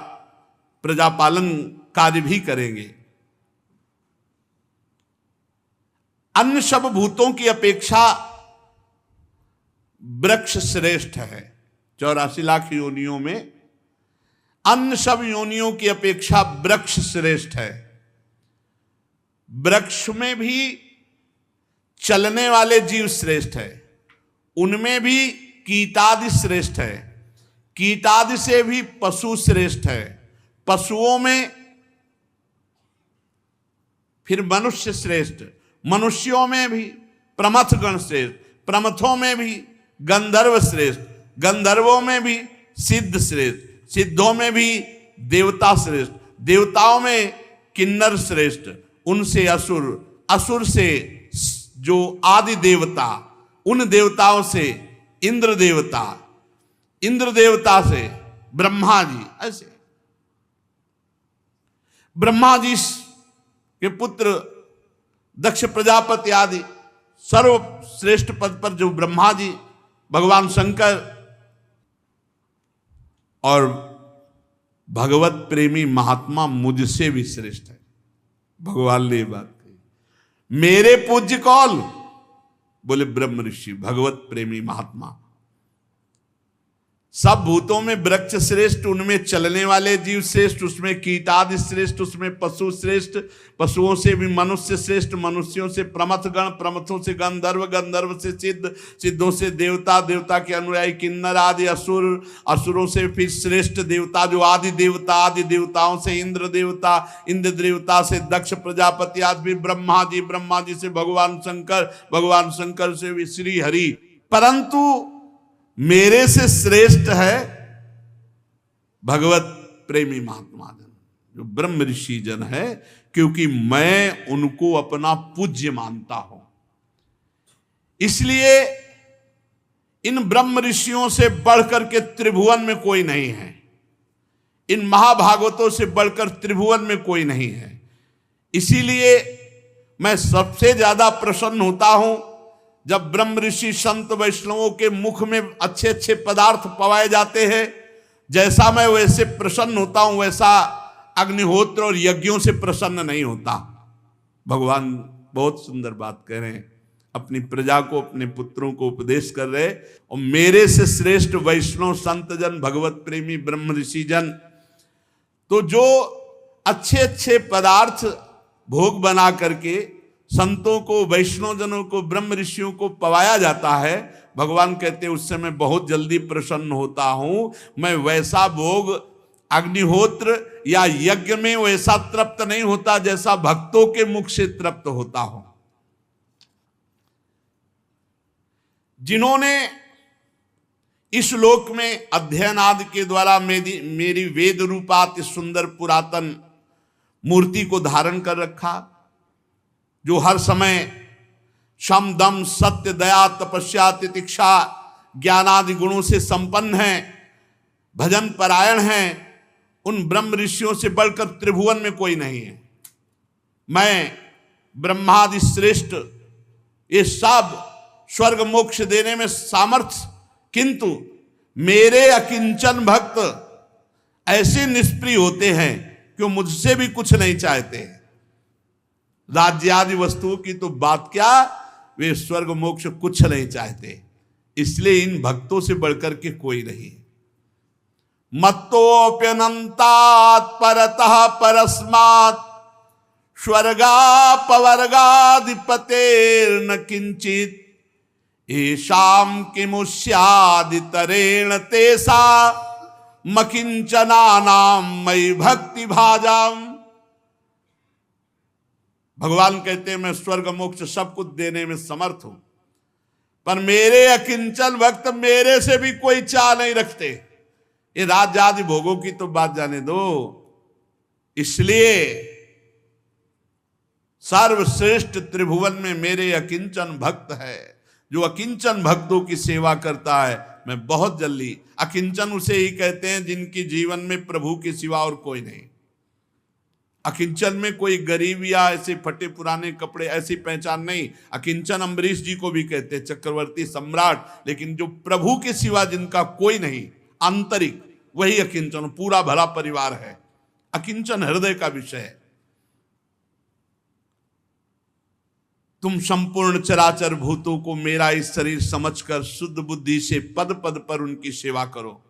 प्रजापालन कार्य भी करेंगे। अन्य सब भूतों की अपेक्षा वृक्ष श्रेष्ठ है। 84 लाख योनियों में अन्य सब योनियों की अपेक्षा वृक्ष श्रेष्ठ है। वृक्ष में भी चलने वाले जीव श्रेष्ठ है, उनमें भी कीटादि श्रेष्ठ है, कीटादि से भी पशु श्रेष्ठ है, पशुओं में फिर मनुष्य श्रेष्ठ, मनुष्यों में भी प्रमथ गण श्रेष्ठ, प्रमथों में भी गंधर्व श्रेष्ठ, गंधर्वों में भी सिद्ध श्रेष्ठ, सिद्धों में भी देवता श्रेष्ठ, देवताओं में किन्नर श्रेष्ठ, उनसे असुर, असुर से जो आदि देवता, उन देवताओं से इंद्र देवता, इंद्र देवता से ब्रह्मा जी। ऐसे ब्रह्मा जी के पुत्र दक्ष प्रजापति आदि सर्वश्रेष्ठ पद पर जो ब्रह्मा जी, भगवान शंकर और भगवत प्रेमी महात्मा मुझसे भी श्रेष्ठ है। भगवान ने बात कही। मेरे पूज्य कौन? बोले ब्रह्म ऋषि, भगवत प्रेमी महात्मा। सब भूतों में वृक्ष श्रेष्ठ, उनमें चलने वाले जीव श्रेष्ठ, उसमें कीटादि श्रेष्ठ, उसमें पशु श्रेष्ठ, पशुओं से भी मनुष्य श्रेष्ठ, मनुष्यों से प्रमथ गण, प्रमथों से गंधर्व, गंधर्व से सिद्ध, सिद्धों से देवता, देवता के अनुयायी किन्नर आदि असुर, असुरों से फिर श्रेष्ठ देवता जो आदि देवता, आदि देवताओं से इंद्र देवता, इंद्र देवता से दक्ष प्रजापति आदि, ब्रह्मा जी, ब्रह्मा जी से भगवान शंकर, भगवान शंकर से भी श्री हरि। परंतु मेरे से श्रेष्ठ है भगवत प्रेमी महात्मा जन, जो ब्रह्म ऋषि जन है, क्योंकि मैं उनको अपना पूज्य मानता हूं। इसलिए इन ब्रह्म ऋषियों से बढ़कर के त्रिभुवन में कोई नहीं है, इन महाभागवतों से बढ़कर त्रिभुवन में कोई नहीं है। इसीलिए मैं सबसे ज्यादा प्रसन्न होता हूं जब ब्रह्म ऋषि संत वैष्णवों के मुख में अच्छे अच्छे पदार्थ पवाए जाते हैं। जैसा मैं वैसे प्रसन्न होता हूं, वैसा अग्निहोत्र और यज्ञों से प्रसन्न नहीं होता। भगवान बहुत सुंदर बात कह रहे हैं, अपनी प्रजा को, अपने पुत्रों को उपदेश कर रहे। और मेरे से श्रेष्ठ वैष्णव संत जन, भगवत प्रेमी ब्रह्म ऋषि जन, तो जो अच्छे अच्छे पदार्थ भोग बना करके संतों को, वैष्णव जनों को, ब्रह्म ऋषियों को पवाया जाता है, भगवान कहते हैं उससे मैं बहुत जल्दी प्रसन्न होता हूं। मैं वैसा भोग अग्निहोत्र या यज्ञ में वैसा तृप्त नहीं होता जैसा भक्तों के मुख से तृप्त होता हूं। जिन्होंने इस लोक में अध्ययन आदि के द्वारा मेरी वेद रूपाति सुंदर पुरातन मूर्ति को धारण कर रखा, जो हर समय शम दम सत्य दया तपस्या तितिक्षा ज्ञानादि गुणों से संपन्न है, भजन परायण है, उन ब्रह्म ऋषियों से बढ़कर त्रिभुवन में कोई नहीं है। मैं ब्रह्मादि श्रेष्ठ, ये सब स्वर्ग मोक्ष देने में सामर्थ्य, किंतु मेरे अकिंचन भक्त ऐसे निष्प्रिय होते हैं कि वो मुझसे भी कुछ नहीं चाहते। राज्य आदि वस्तुओं की तो बात क्या, वे स्वर्ग मोक्ष कुछ नहीं चाहते। इसलिए इन भक्तों से बढ़कर के कोई नहीं। मत्तोप्यनन्तात् परतः परस्मात् स्वर्गापवर्गाधिपतेर्न किंचित येषां किमुष्यादितरेण तेषा मकिंचनानां मयि भक्ति भाजाम। भगवान कहते हैं मैं स्वर्ग मोक्ष सब कुछ देने में समर्थ हूं, पर मेरे अकिंचन भक्त मेरे से भी कोई चाह नहीं रखते। ये राज्य आदि भोगों की तो बात जाने दो। इसलिए सर्वश्रेष्ठ त्रिभुवन में मेरे अकिंचन भक्त है, जो अकिंचन भक्तों की सेवा करता है। मैं बहुत जल्दी, अकिंचन उसे ही कहते हैं जिनकी जीवन में प्रभु के सिवा और कोई नहीं। अकिंचन में कोई गरीब या ऐसे फटे पुराने कपड़े ऐसी पहचान नहीं। अकिंचन अम्बरीश जी को भी कहते हैं, चक्रवर्ती सम्राट, लेकिन जो प्रभु के सिवा जिनका कोई नहीं, आंतरिक, वही अकिंचन, पूरा भला परिवार है। अकिंचन हृदय का विषय है। तुम संपूर्ण चराचर भूतों को मेरा इस शरीर समझकर शुद्ध बुद्धि से पद पद पर उनकी सेवा करो,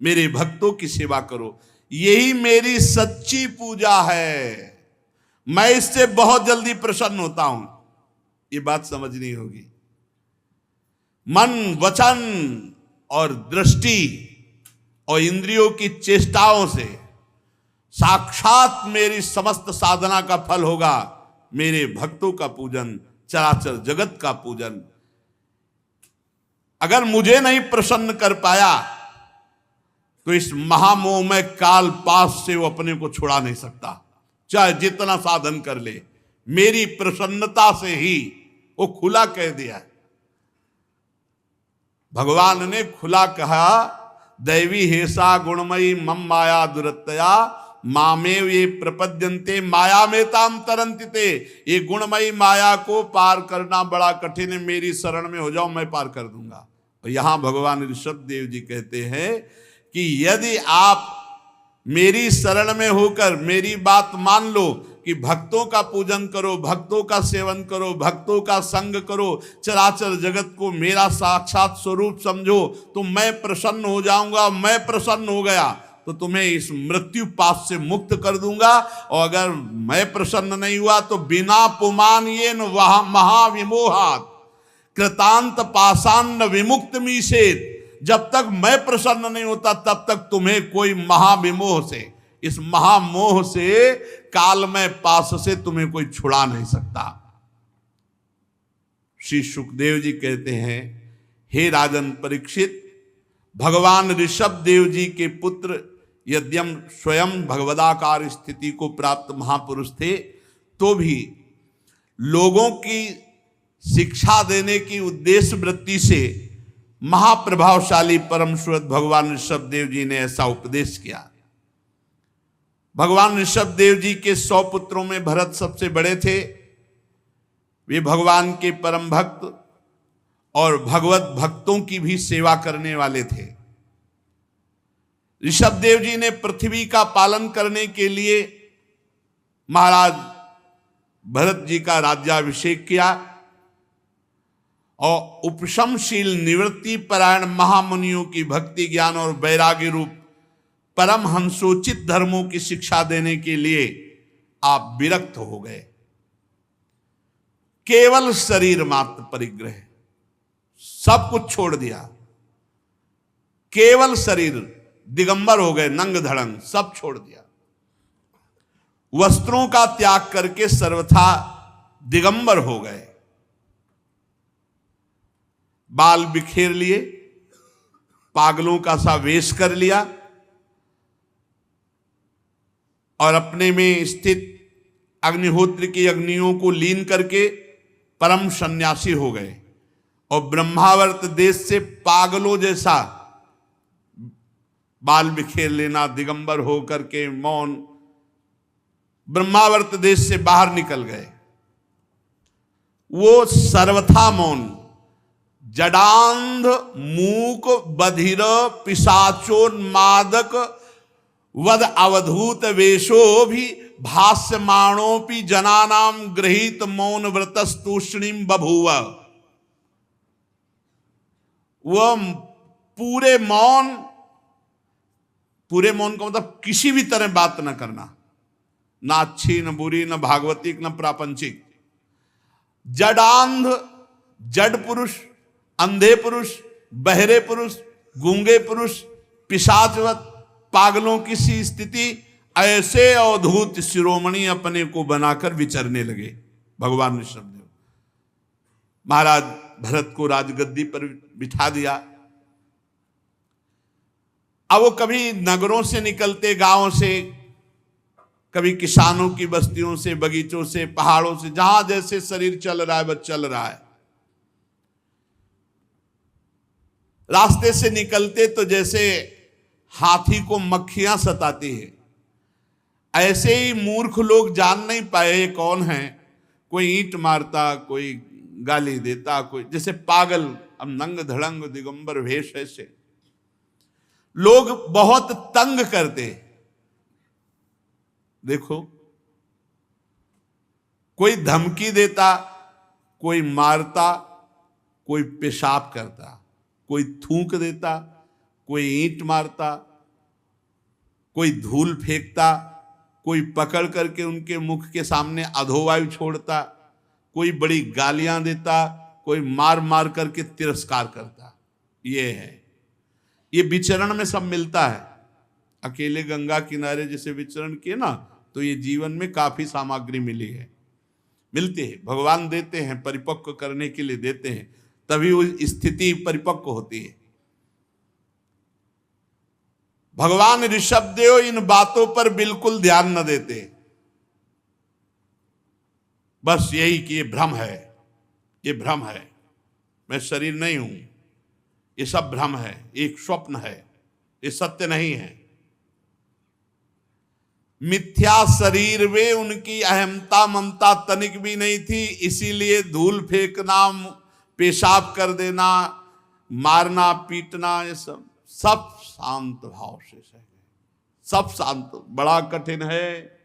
मेरे भक्तों की सेवा करो। यही मेरी सच्ची पूजा है। मैं इससे बहुत जल्दी प्रसन्न होता हूं। ये बात समझनी होगी। मन, वचन और दृष्टि और इंद्रियों की चेष्टाओं से साक्षात मेरी समस्त साधना का फल होगा मेरे भक्तों का पूजन, चराचर जगत का पूजन। अगर मुझे नहीं प्रसन्न कर पाया तो इस महामोह में काल पास से वो अपने को छुड़ा नहीं सकता, चाहे जितना साधन कर ले। मेरी प्रसन्नता से ही वो खुला कह दिया। भगवान ने खुला कहा, दैवी हेसा गुणमयी मम माया दुरत्तया मामेव ये प्रपद्यन्ते माया में ताम तरंतिते। ये गुणमयी माया को पार करना बड़ा कठिन है, मेरी शरण में हो जाओ, मैं पार कर दूंगा। और यहां भगवान ऋषभ देव जी कहते हैं कि यदि आप मेरी शरण में होकर मेरी बात मान लो कि भक्तों का पूजन करो, भक्तों का सेवन करो, भक्तों का संग करो, चराचर जगत को मेरा साक्षात स्वरूप समझो, तो मैं प्रसन्न हो जाऊंगा। मैं प्रसन्न हो गया तो तुम्हें इस मृत्यु पाश से मुक्त कर दूंगा। और अगर मैं प्रसन्न नहीं हुआ तो बिना पुमान ये न वह महाविमोहात कृतांत पाषाण विमुक्त मीसेत। जब तक मैं प्रसन्न नहीं होता तब तक तुम्हें कोई महाविमोह से, इस महामोह से, काल में पास से तुम्हें कोई छुड़ा नहीं सकता। श्री सुखदेव जी कहते हैं, हे राजन परीक्षित, भगवान ऋषभ देव जी के पुत्र यद्यम स्वयं भगवदाकार स्थिति को प्राप्त महापुरुष थे, तो भी लोगों की शिक्षा देने की उद्देश्य वृत्ति से महाप्रभावशाली परम सुरत भगवान ऋषभ देव जी ने ऐसा उपदेश किया। भगवान ऋषभ देव जी के 100 पुत्रों में भरत सबसे बड़े थे। वे भगवान के परम भक्त और भगवत भक्तों की भी सेवा करने वाले थे। ऋषभ देव जी ने पृथ्वी का पालन करने के लिए महाराज भरत जी का राज्याभिषेक किया और उपशमशील निवृत्ति परायण महामुनियों की भक्ति ज्ञान और वैराग्य रूप परम हंसोचित धर्मों की शिक्षा देने के लिए आप विरक्त हो गए। केवल शरीर मात्र परिग्रह, सब कुछ छोड़ दिया, केवल शरीर, दिगंबर हो गए, नंग धड़ंग सब छोड़ दिया। वस्त्रों का त्याग करके सर्वथा दिगंबर हो गए। बाल बिखेर लिए, पागलों का सा वेश कर लिया और अपने में स्थित अग्निहोत्र की अग्नियों को लीन करके परम सन्यासी हो गए और ब्रह्मावर्त देश से पागलों जैसा बाल बिखेर लेना, दिगंबर हो करके मौन, ब्रह्मावर्त देश से बाहर निकल गए। वो सर्वथा मौन, जडांध मूक बधिर पिशाचोन्मादक वद अवधूत वेशो भी भाष्यमाणोपि जनानाम गृहीत मौन व्रतस्तूष्णीम बभूव। वह पूरे मौन का मतलब किसी भी तरह बात न करना, ना अच्छी न बुरी न भागवतिक न प्रापंचिक। जडांध, जड पुरुष, अंधे पुरुष, बहरे पुरुष, गूंगे पुरुष, पिशाचवत पागलों की सी स्थिति, ऐसे अवधूत शिरोमणि अपने को बनाकर विचरने लगे भगवान ऋषभ देव। महाराज भरत को राजगद्दी पर बिठा दिया। अब वो कभी नगरों से निकलते, गांवों से, कभी किसानों की बस्तियों से, बगीचों से, पहाड़ों से, जहां जैसे शरीर चल रहा है बस चल रहा है। रास्ते से निकलते तो जैसे हाथी को मक्खियां सताती है, ऐसे ही मूर्ख लोग जान नहीं पाए ये कौन है। कोई ईंट मारता, कोई गाली देता, कोई जैसे पागल, अब नंग धड़ंग दिगंबर वेश ऐसे लोग बहुत तंग करते। देखो, कोई धमकी देता, कोई मारता, कोई पेशाब करता, कोई थूक देता, कोई ईंट मारता, कोई धूल फेंकता, कोई पकड़ करके उनके मुख के सामने अधोवायु छोड़ता, कोई बड़ी गालियां देता, कोई मार मार करके तिरस्कार करता। ये है, ये विचरण में सब मिलता है। अकेले गंगा किनारे जैसे विचरण किए ना, तो ये जीवन में काफी सामग्री मिली है, मिलती है। भगवान देते हैं, परिपक्व करने के लिए देते हैं, तभी वो स्थिति परिपक्व होती है। भगवान ऋषभ देव इन बातों पर बिल्कुल ध्यान न देते, बस यही कि ये भ्रम है, ये भ्रम है, मैं शरीर नहीं हूं, ये सब भ्रम है, एक स्वप्न है, ये सत्य नहीं है। मिथ्या शरीर में उनकी अहमता ममता तनिक भी नहीं थी, इसीलिए धूल फेंकना, पेशाब कर देना, मारना पीटना, ये सब शांत भाव से सह गए, सब शांत। बड़ा कठिन है,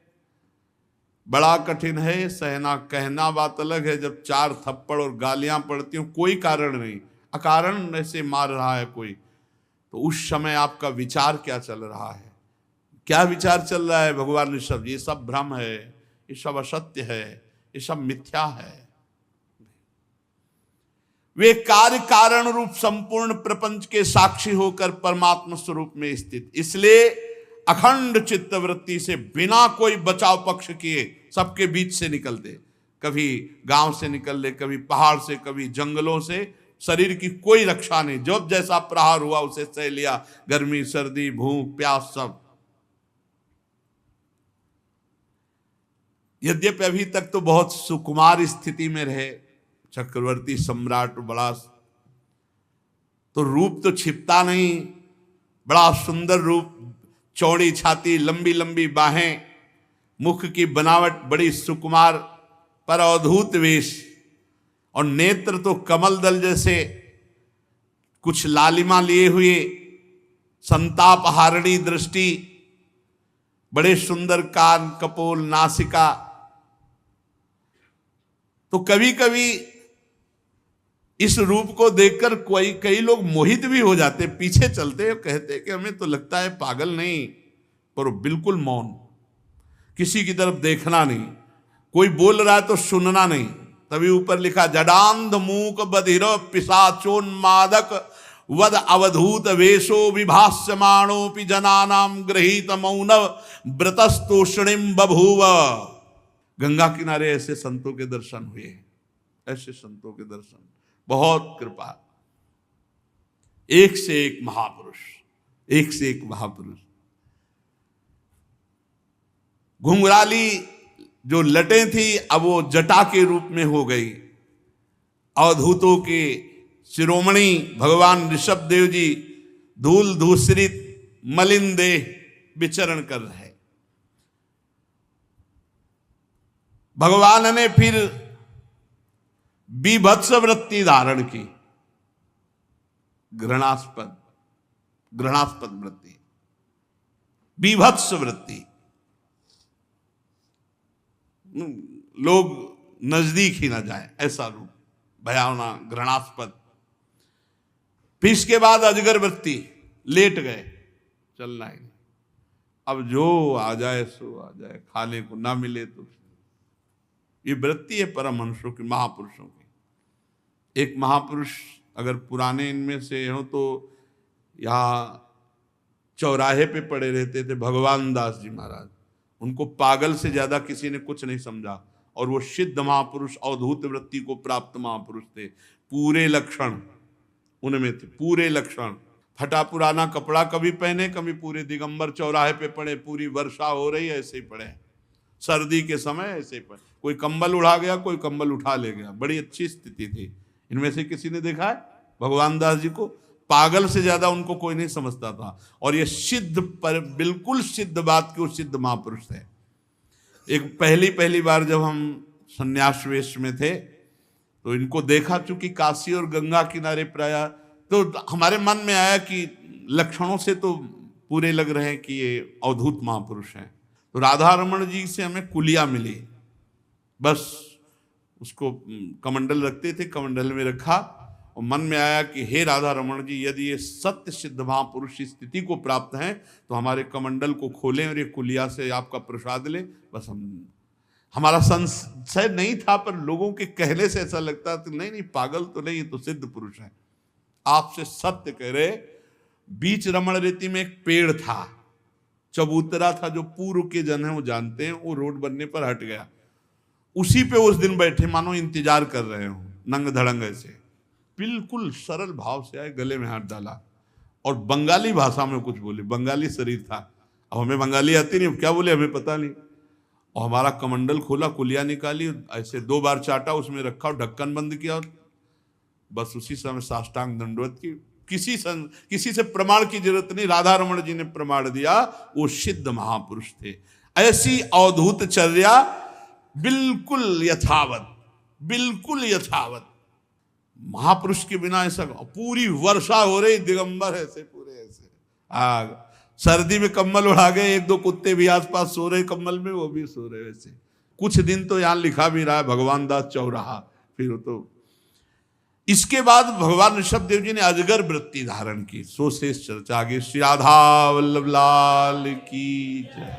बड़ा कठिन है सहना। कहना बात अलग है, जब 4 थप्पड़ और गालियां पड़ती हो, कोई कारण नहीं, अकारण ऐसे मार रहा है कोई, तो उस समय आपका विचार क्या चल रहा है, क्या विचार चल रहा है? भगवान ऋषभ, ये सब भ्रम है, ये सब असत्य है, ये सब मिथ्या है। वे कार्य कारण रूप संपूर्ण प्रपंच के साक्षी होकर परमात्मा स्वरूप में स्थित, इसलिए अखंड चित्तवृत्ति से बिना कोई बचाव पक्ष किए सबके बीच से निकलते। कभी गांव से निकल ले, कभी पहाड़ से, कभी जंगलों से, शरीर की कोई रक्षा नहीं, जब जैसा प्रहार हुआ उसे सह लिया, गर्मी सर्दी भूख प्यास सब। यद्यपि अभी तक तो बहुत सुकुमार स्थिति में रहे, चक्रवर्ती सम्राट बड़ा, तो रूप तो छिपता नहीं, बड़ा सुंदर रूप, चौड़ी छाती, लंबी लंबी बाहें, मुख की बनावट बड़ी सुकुमार पर अद्भुत वेश, और नेत्र तो कमल दल जैसे, कुछ लालिमा लिए हुए, संताप हारणी दृष्टि, बड़े सुंदर कान, कपोल, नासिका। तो कभी कभी इस रूप को देखकर कई लोग मोहित भी हो जाते, पीछे चलते कहते कि हमें तो लगता है पागल नहीं, पर वो बिल्कुल मौन, किसी की तरफ देखना नहीं, कोई बोल रहा है तो सुनना नहीं। तभी ऊपर लिखा जडांध मूक बधिर पिशाचोन्मादक वद अवधूत वेशो विभास्यमाणोपि जनानाम गृहीत मौन व्रतस्तोषणिम बभूव। गंगा किनारे ऐसे संतों के दर्शन हुए, ऐसे संतों के दर्शन, बहुत कृपा, एक से एक महापुरुष, एक से एक महापुरुष। घुंघराली जो लटें थी अब वो जटा के रूप में हो गई। अवधूतों के शिरोमणि भगवान ऋषभ देव जी धूल धूसरित मलिन देह विचरण कर रहे। भगवान ने फिर बीभत्स वृत्ति धारण की, घृणास्पद वृत्ति, बीभत्स वृत्ति, लोग नजदीक ही ना जाए ऐसा रूप, भयावना, घृणास्पद। फिर इसके बाद अजगर वृत्ति, लेट गए, चलना ही नहीं, अब जो आ जाए सो आ जाए, खाने को ना मिले तो। ये वृत्ति है परमहंसों की, महापुरुषों की। एक महापुरुष अगर पुराने इनमें से हो तो यहाँ चौराहे पे पड़े रहते थे भगवान दास जी महाराज, उनको पागल से ज्यादा किसी ने कुछ नहीं समझा, और वो सिद्ध महापुरुष, अवधूत वृत्ति को प्राप्त महापुरुष थे। पूरे लक्षण उनमें थे, पूरे लक्षण। फटा पुराना कपड़ा कभी पहने, कभी पूरे दिगंबर चौराहे पे पड़े, पूरी वर्षा हो रही है ऐसे ही पड़े, सर्दी के समय ऐसे ही पड़े, कोई कंबल उड़ा गया, कोई कंबल उठा ले गया, बड़ी अच्छी स्थिति थी। इनमें से किसी ने देखा है भगवान दास जी को? पागल से ज्यादा उनको कोई नहीं समझता था, और ये सिद्ध, पर बिल्कुल सिद्ध बात के वो सिद्ध महापुरुष थे। एक पहली बार जब हम संन्यास वेश में थे तो इनको देखा, चूंकि काशी और गंगा किनारे प्राय, तो हमारे मन में आया कि लक्षणों से तो पूरे लग रहे हैं कि ये अवधूत महापुरुष हैं। तो राधा रमण जी से हमें कुलिया मिली, बस उसको कमंडल रखते थे, कमंडल में रखा, और मन में आया कि हे राधा रमण जी, यदि ये सत्य सिद्ध महापुरुष की स्थिति को प्राप्त हैं तो हमारे कमंडल को खोलें और ये कुलिया से आपका प्रसाद लें। बस हमारा संशय नहीं था, पर लोगों के कहने से ऐसा लगता था नहीं पागल तो नहीं, तो सिद्ध पुरुष है। आपसे सत्य कह रहे, बीच रमण रेती में एक पेड़ था, चबूतरा था, जो पूर्व के जन है वो जानते हैं, वो रोड बनने पर हट गया, उसी पे उस दिन बैठे मानो इंतजार कर रहे हो, नंग धड़ंग ऐसे, बिल्कुल सरल भाव से आए, गले में हाथ डाला और बंगाली भाषा में कुछ बोले, बंगाली शरीर था, अब हमें बंगाली आती नहीं, क्या बोले हमें पता नहीं, और हमारा कमंडल खोला, कुलिया निकाली, ऐसे 2 बार चाटा, उसमें रखा और ढक्कन बंद किया, और बस उसी समय साष्टांग दंडवत की। किसी से प्रमाण की जरूरत नहीं, राधा रमण जी ने प्रमाण दिया, वो सिद्ध महापुरुष थे। ऐसी अवधूत चर्या, बिल्कुल यथावत, बिल्कुल यथावत। महापुरुष के बिना ऐसा, पूरी वर्षा हो रही, दिगंबर ऐसे पूरे ऐसे, आग, सर्दी में कम्बल उड़ा गए, 1-2 कुत्ते भी आसपास सो रहे कम्बल में, वो भी सो रहे वैसे। कुछ दिन तो यहाँ लिखा भी रहा है भगवान दास चौराहा, फिर तो इसके बाद भगवान ऋषभ देव जी ने अजगर वृत्ति धारण की। सो शेष चर्चा आगे। श्री राधा वल्लभ लाल की जय।